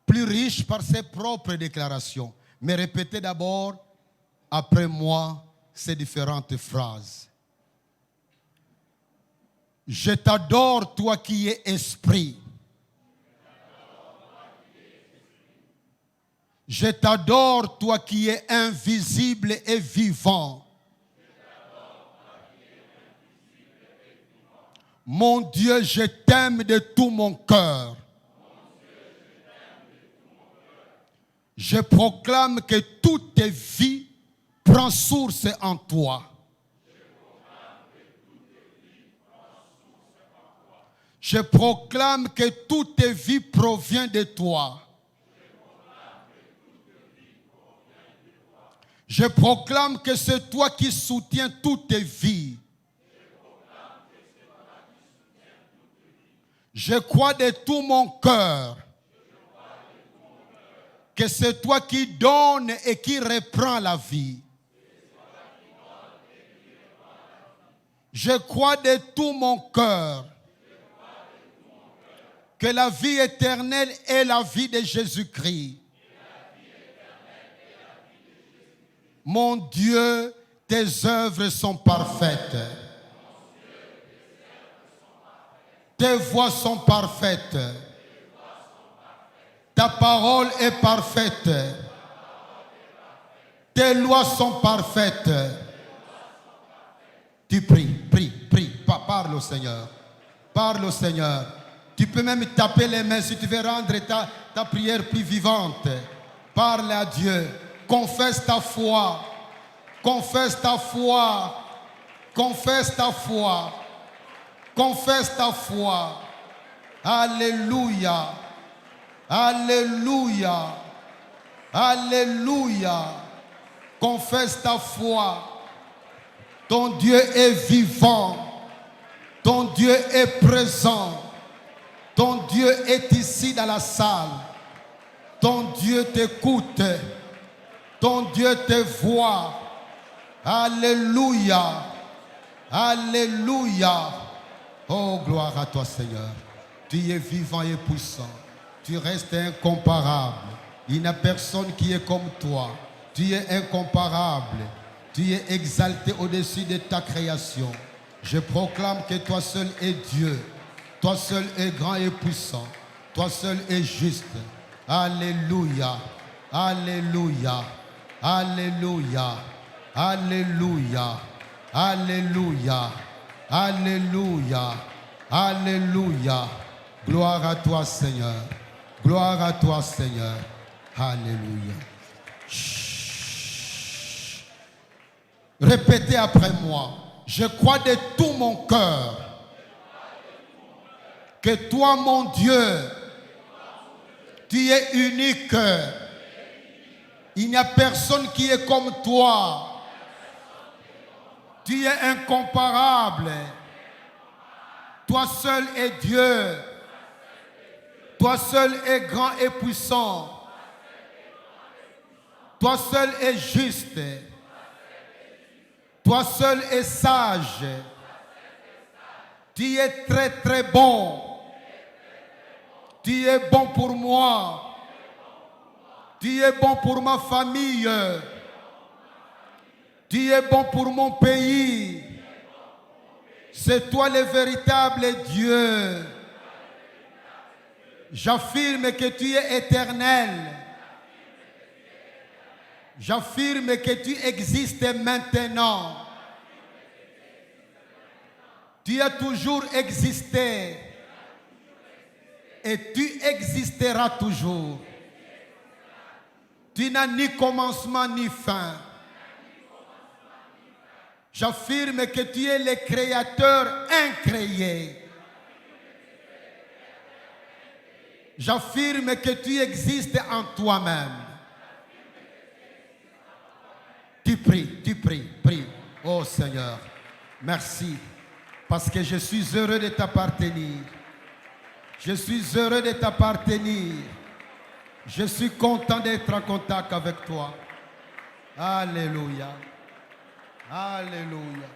riche par ses propres déclarations. Mais répétez d'abord, après moi, ces différentes phrases. Je t'adore, toi qui es esprit. Je t'adore, toi qui es invisible et vivant. Mon Dieu, je t'aime de tout mon cœur. Je proclame que toute vie prend source en toi. Je proclame que toute vie provient de toi. Je proclame que c'est toi qui soutiens toute vie. Je crois de tout mon cœur que c'est toi qui donnes et qui reprends la vie. Je crois de tout mon cœur que la vie éternelle est la vie de Jésus-Christ. Mon Dieu, tes œuvres sont parfaites. Tes voies sont parfaites. Ta parole est parfaite. Tes lois sont parfaites. Tu pries, prie. Parle au Seigneur. Parle au Seigneur. Tu peux même taper les mains si tu veux rendre ta prière plus vivante. Parle à Dieu. Confesse ta foi. Confesse ta foi. Confesse ta foi. Confesse ta foi. Alléluia. Alléluia. Alléluia. Confesse ta foi. Ton Dieu est vivant. Ton Dieu est présent. Ton Dieu est ici dans la salle. Ton Dieu t'écoute. Ton Dieu te voit. Alléluia. Alléluia. Oh, gloire à toi, Seigneur. Tu es vivant et puissant. Tu restes incomparable. Il n'y a personne qui est comme toi. Tu es incomparable. Tu es exalté au-dessus de ta création. Je proclame que toi seul es Dieu. Toi seul es grand et puissant. Toi seul es juste. Alléluia. Alléluia. Alléluia. Alléluia. Alléluia. Alléluia. Alléluia. Gloire à toi, Seigneur. Gloire à toi, Seigneur. Alléluia. Chut. Répétez après moi. Je crois de tout mon cœur que toi, mon Dieu, tu es unique. Il n'y a personne qui est comme toi. Tu es incomparable. Toi seul es Dieu. Toi seul es grand et puissant. Toi seul es juste. Toi seul es sage. Tu es très très bon. Tu es bon pour moi. Tu es bon pour ma famille. Tu es bon pour mon pays. C'est toi le véritable Dieu. J'affirme que tu es éternel. J'affirme que tu existes maintenant. Tu as toujours existé. Et tu existeras toujours. Tu n'as ni commencement ni fin. J'affirme que tu es le créateur incréé. J'affirme que tu existes en toi-même. Tu pries. Oh Seigneur, merci. Parce que je suis heureux de t'appartenir. Je suis heureux de t'appartenir. Je suis content d'être en contact avec toi. Alléluia. Alléluia.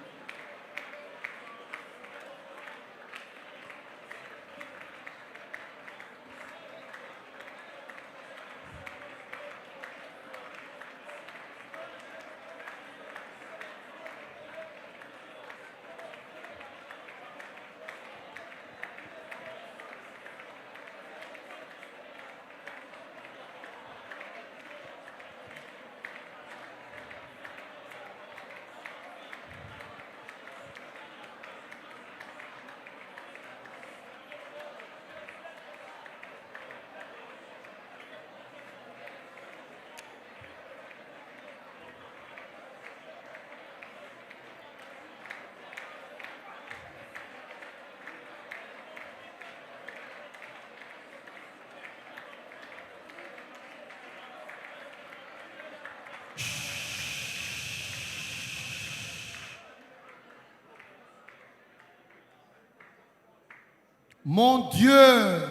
Mon Dieu,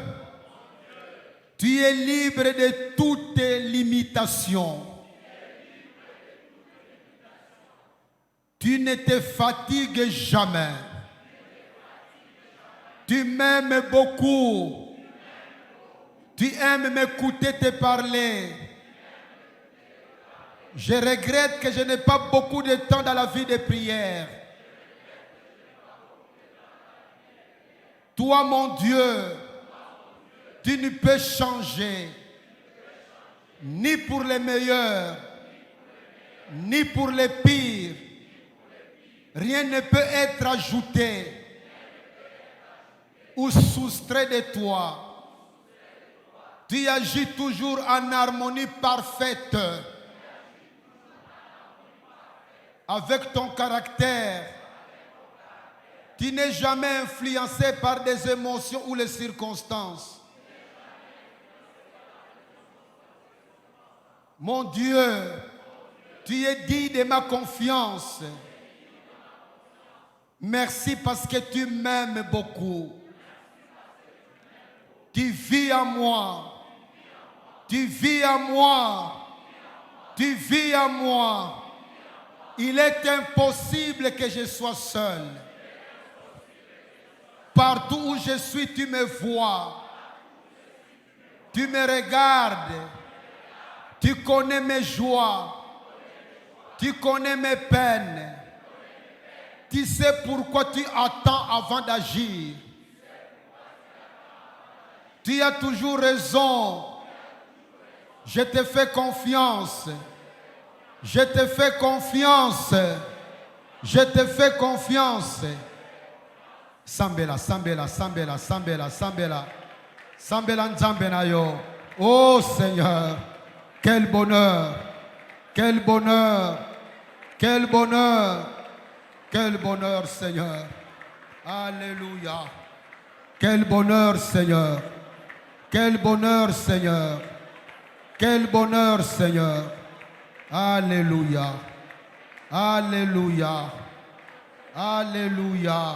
tu es libre de toutes limitations. Tu ne te fatigues jamais. Tu m'aimes beaucoup. Tu aimes m'écouter te parler. Je regrette que je n'ai pas beaucoup de temps dans la vie de prière. Toi, mon Dieu, tu ne peux changer, ni pour les meilleurs, ni pour les pires. Rien ne peut être ajouté ou soustrait de toi. Tu agis toujours en harmonie parfaite avec ton caractère. Tu n'es jamais influencé par des émotions ou les circonstances. Mon Dieu, tu es digne de ma confiance. Merci parce que tu m'aimes beaucoup. Tu vis en moi. Tu vis en moi. Tu vis en moi. Il est impossible que je sois seul. Partout où je suis, tu me vois. Tu me regardes. Tu connais mes joies. Tu connais mes peines. Tu sais pourquoi tu attends avant d'agir. Tu as toujours raison. Je te fais confiance. Je te fais confiance. Je te fais confiance. Sambela, sambela, sambela, sambela, sambela. Sambela nzambena yo. Oh Seigneur, quel bonheur. Quel bonheur. Quel bonheur. Quel bonheur, Seigneur. Alléluia. Quel bonheur, Seigneur. Quel bonheur, Seigneur. Quel bonheur, Seigneur. Alléluia. Alléluia. Alléluia.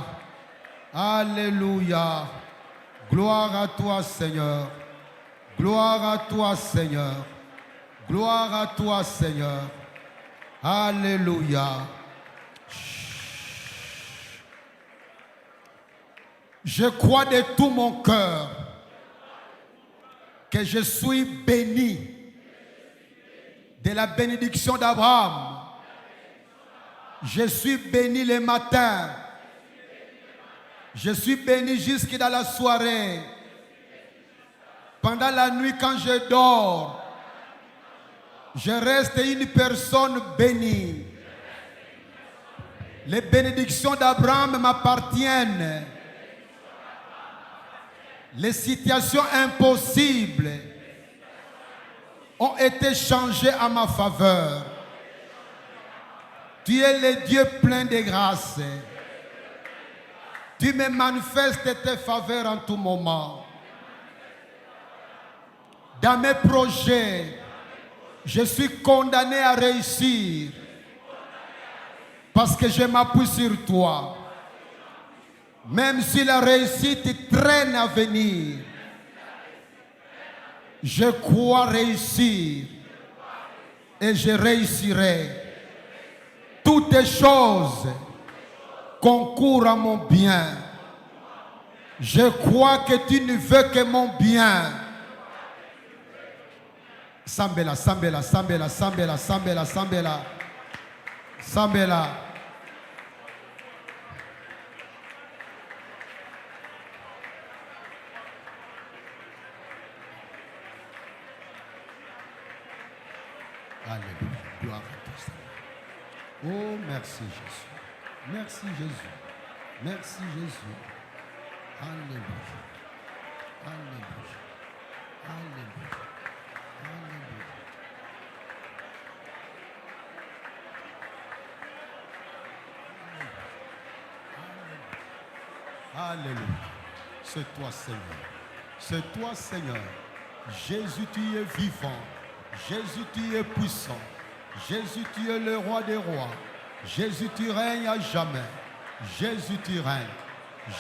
Alléluia. Gloire à toi, Seigneur. Gloire à toi, Seigneur. Gloire à toi, Seigneur. Alléluia. Je crois de tout mon cœur que je suis béni de la bénédiction d'Abraham. Je suis béni le matin. Je suis béni jusque dans la soirée. Pendant la nuit quand je dors, je reste une personne bénie. Les bénédictions d'Abraham m'appartiennent. Les situations impossibles ont été changées à ma faveur. Tu es le Dieu plein de grâce. Tu me manifestes tes faveurs en tout moment. Dans mes projets, je suis condamné à réussir parce que je m'appuie sur toi. Même si la réussite traîne à venir, je crois réussir et je réussirai. Toutes choses concourent à mon bien. Je crois que tu ne veux que mon bien. Sambela, sambela, sambela, sambela, sambela, sambela, sambela. Alléluia. Gloire à toi, Seigneur. Oh, merci Jésus. Merci Jésus. Merci Jésus. Alléluia. Alléluia. Alléluia. Alléluia. Alléluia. C'est toi, Seigneur. C'est toi, Seigneur. Jésus, tu es vivant. Jésus, tu es puissant. Jésus, tu es le roi des rois. Jésus, tu règnes à jamais. Jésus, tu règnes.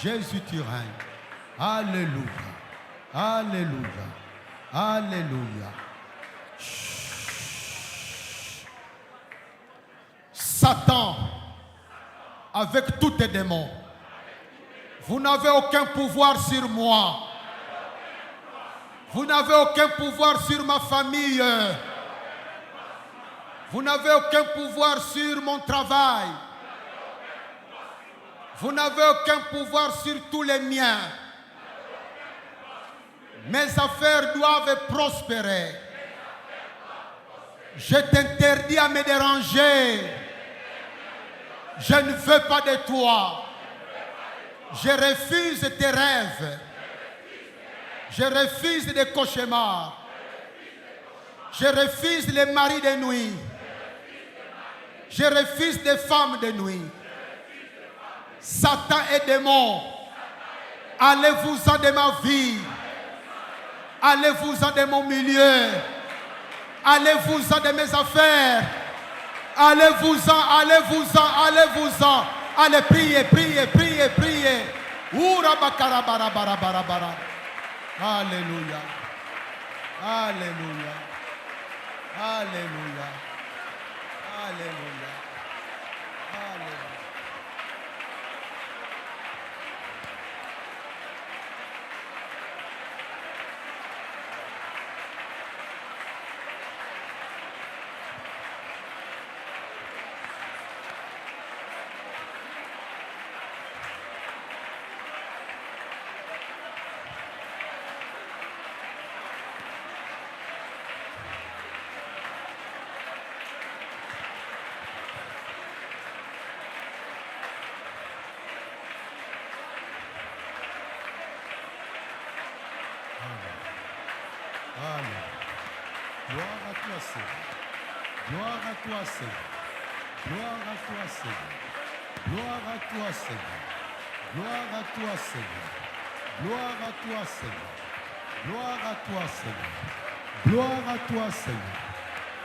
Jésus, tu règnes. Alléluia. Alléluia. Alléluia. Satan, avec tous tes démons, vous n'avez aucun pouvoir sur moi. Vous n'avez aucun pouvoir sur ma famille. Vous n'avez aucun pouvoir sur mon travail. Vous n'avez aucun pouvoir sur tous les miens. Mes affaires doivent prospérer. Je t'interdis à me déranger. Je ne veux pas de toi. Je refuse tes rêves. Je refuse des cauchemars. Je refuse les maris de nuit. Je refuse des femmes de nuit. Satan et démons, allez-vous-en de ma vie. Allez-vous-en de mon milieu. Allez-vous-en de mes affaires. Allez-vous-en, allez-vous-en, allez-vous-en. Allez, priez, priez, priez, priez. Ura bakara bara bara bara bara. Alléluia. Alléluia. Alléluia. Alléluia. Alléluia. Gloire à toi, Seigneur. Gloire à toi, Seigneur. Gloire à toi, Seigneur. Gloire à toi, Seigneur. Gloire à toi, Seigneur. Gloire à toi, Seigneur. Gloire à toi, Seigneur. Gloire à toi, Seigneur.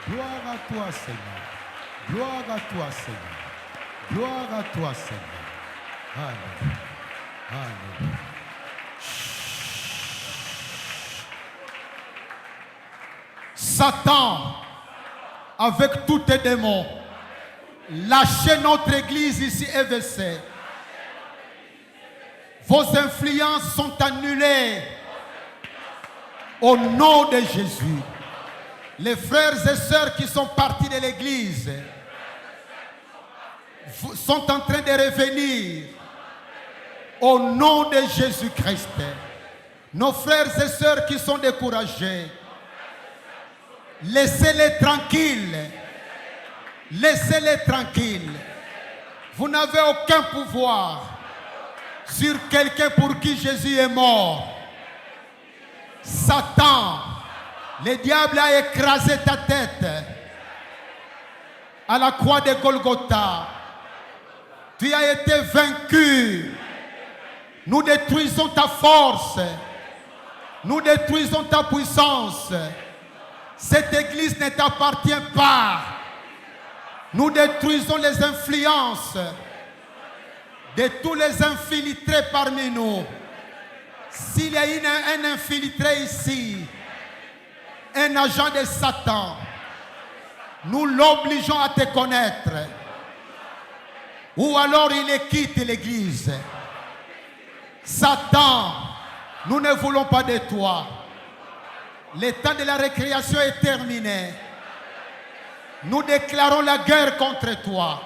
Gloire à toi, Seigneur. Gloire à toi, Seigneur. Gloire à toi, Seigneur. Alléluia. Alléluia. Satan, avec tous tes démons, lâchez notre église ici EVC. Vos influences sont annulées au nom de Jésus. Les frères et sœurs qui sont partis de l'église sont en train de revenir au nom de Jésus-Christ. Nos frères et sœurs qui sont découragés, laissez-les tranquilles. Laissez-les tranquilles. Vous n'avez aucun pouvoir sur quelqu'un pour qui Jésus est mort. Satan, le diable a écrasé ta tête à la croix de Golgotha. Tu as été vaincu. Nous détruisons ta force. Nous détruisons ta puissance. Cette église ne t'appartient pas. Nous détruisons les influences de tous les infiltrés parmi nous. S'il y a un infiltré ici, un agent de Satan, nous l'obligeons à te connaître. Ou alors il quitte l'église. Satan, nous ne voulons pas de toi. Le temps de la récréation est terminé. Nous déclarons la guerre contre toi.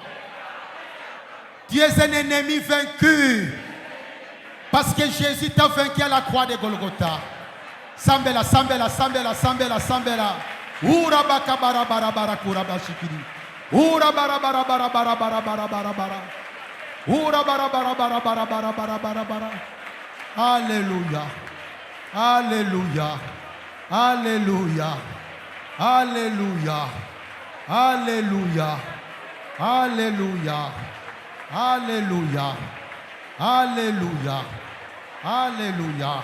Tu es un ennemi vaincu. Parce que Jésus t'a vaincu à la croix de Golgotha. Sambela, sambela, sambela, sambela, sambela. Ura baka bara bara bara kura bashikiri. Ura bara bara bara bara bara bara bara bara. Ura bara bara bara bara bara bara bara bara. Alléluia. Alléluia. Alléluia. Alléluia. Alléluia. Alléluia. Alléluia. Alléluia. Alléluia.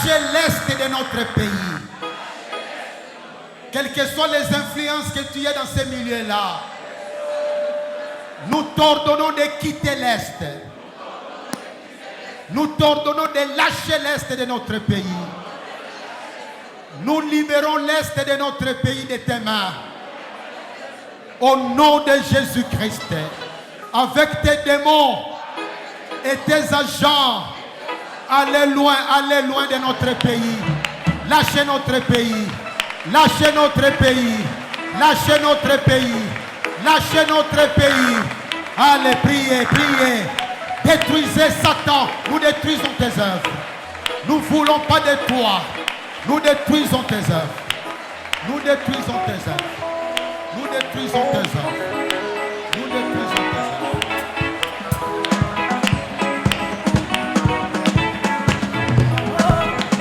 lâcher l'Est de notre pays. Quelles que soient les influences que tu as dans ces milieux-là, nous t'ordonnons de quitter l'Est. Nous t'ordonnons de lâcher l'Est de notre pays. Nous libérons l'Est de notre pays de tes mains. Au nom de Jésus-Christ, avec tes démons et tes agents, allez loin de notre pays. Lâchez notre pays. Lâchez notre pays. Lâchez notre pays. Lâchez notre pays. Allez, priez, priez. Détruisez Satan. Nous détruisons tes œuvres. Nous ne voulons pas de toi. Nous détruisons tes œuvres. Nous détruisons tes œuvres. Nous détruisons tes œuvres. Nous détruisons tes œuvres.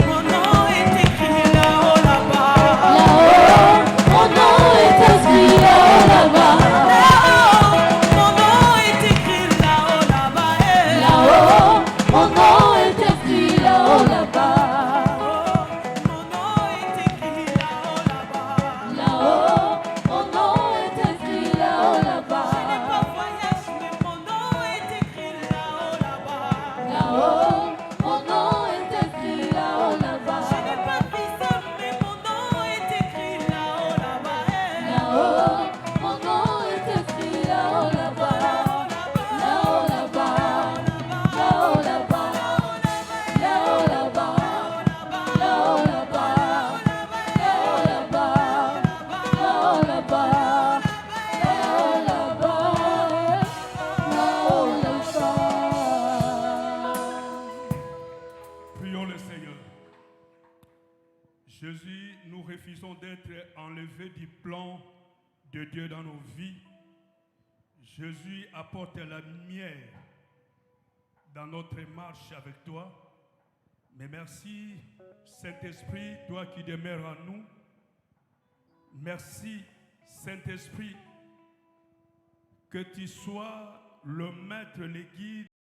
Mon nom est écrit là-haut, là-bas. Là-haut, mon nom est écrit là-haut, là-bas. Là-haut, mon nom est écrit là-haut, là-bas. Là-haut, mon nom est écrit là-haut, là-bas. Mon nom est écrit là-haut, là-bas. Là-haut, mon nom est écrit là-haut, là-bas. Je n'ai pas voyage, mais mon nom est écrit là-haut, là-bas. Là-haut, mon nom est écrit là-haut, là-bas. Je n'ai pas vision, mais mon nom est écrit là-haut, là-bas. Là-haut, mon nom est écrit là-haut, là-bas. Là-haut, là-bas. Là-haut, là-bas. Là-haut, là-bas. Là-haut, là-bas. Là-haut, là-bas. Là-haut, là-bas. Là-haut, là-bas. Prions le Seigneur. Jésus, nous refusons d'être enlevés du plan de Dieu dans nos vies. Jésus, apporte la lumière dans notre marche avec toi. Mais merci, Saint-Esprit, toi qui demeures en nous. Merci, Saint-Esprit, que tu sois le maître, le guide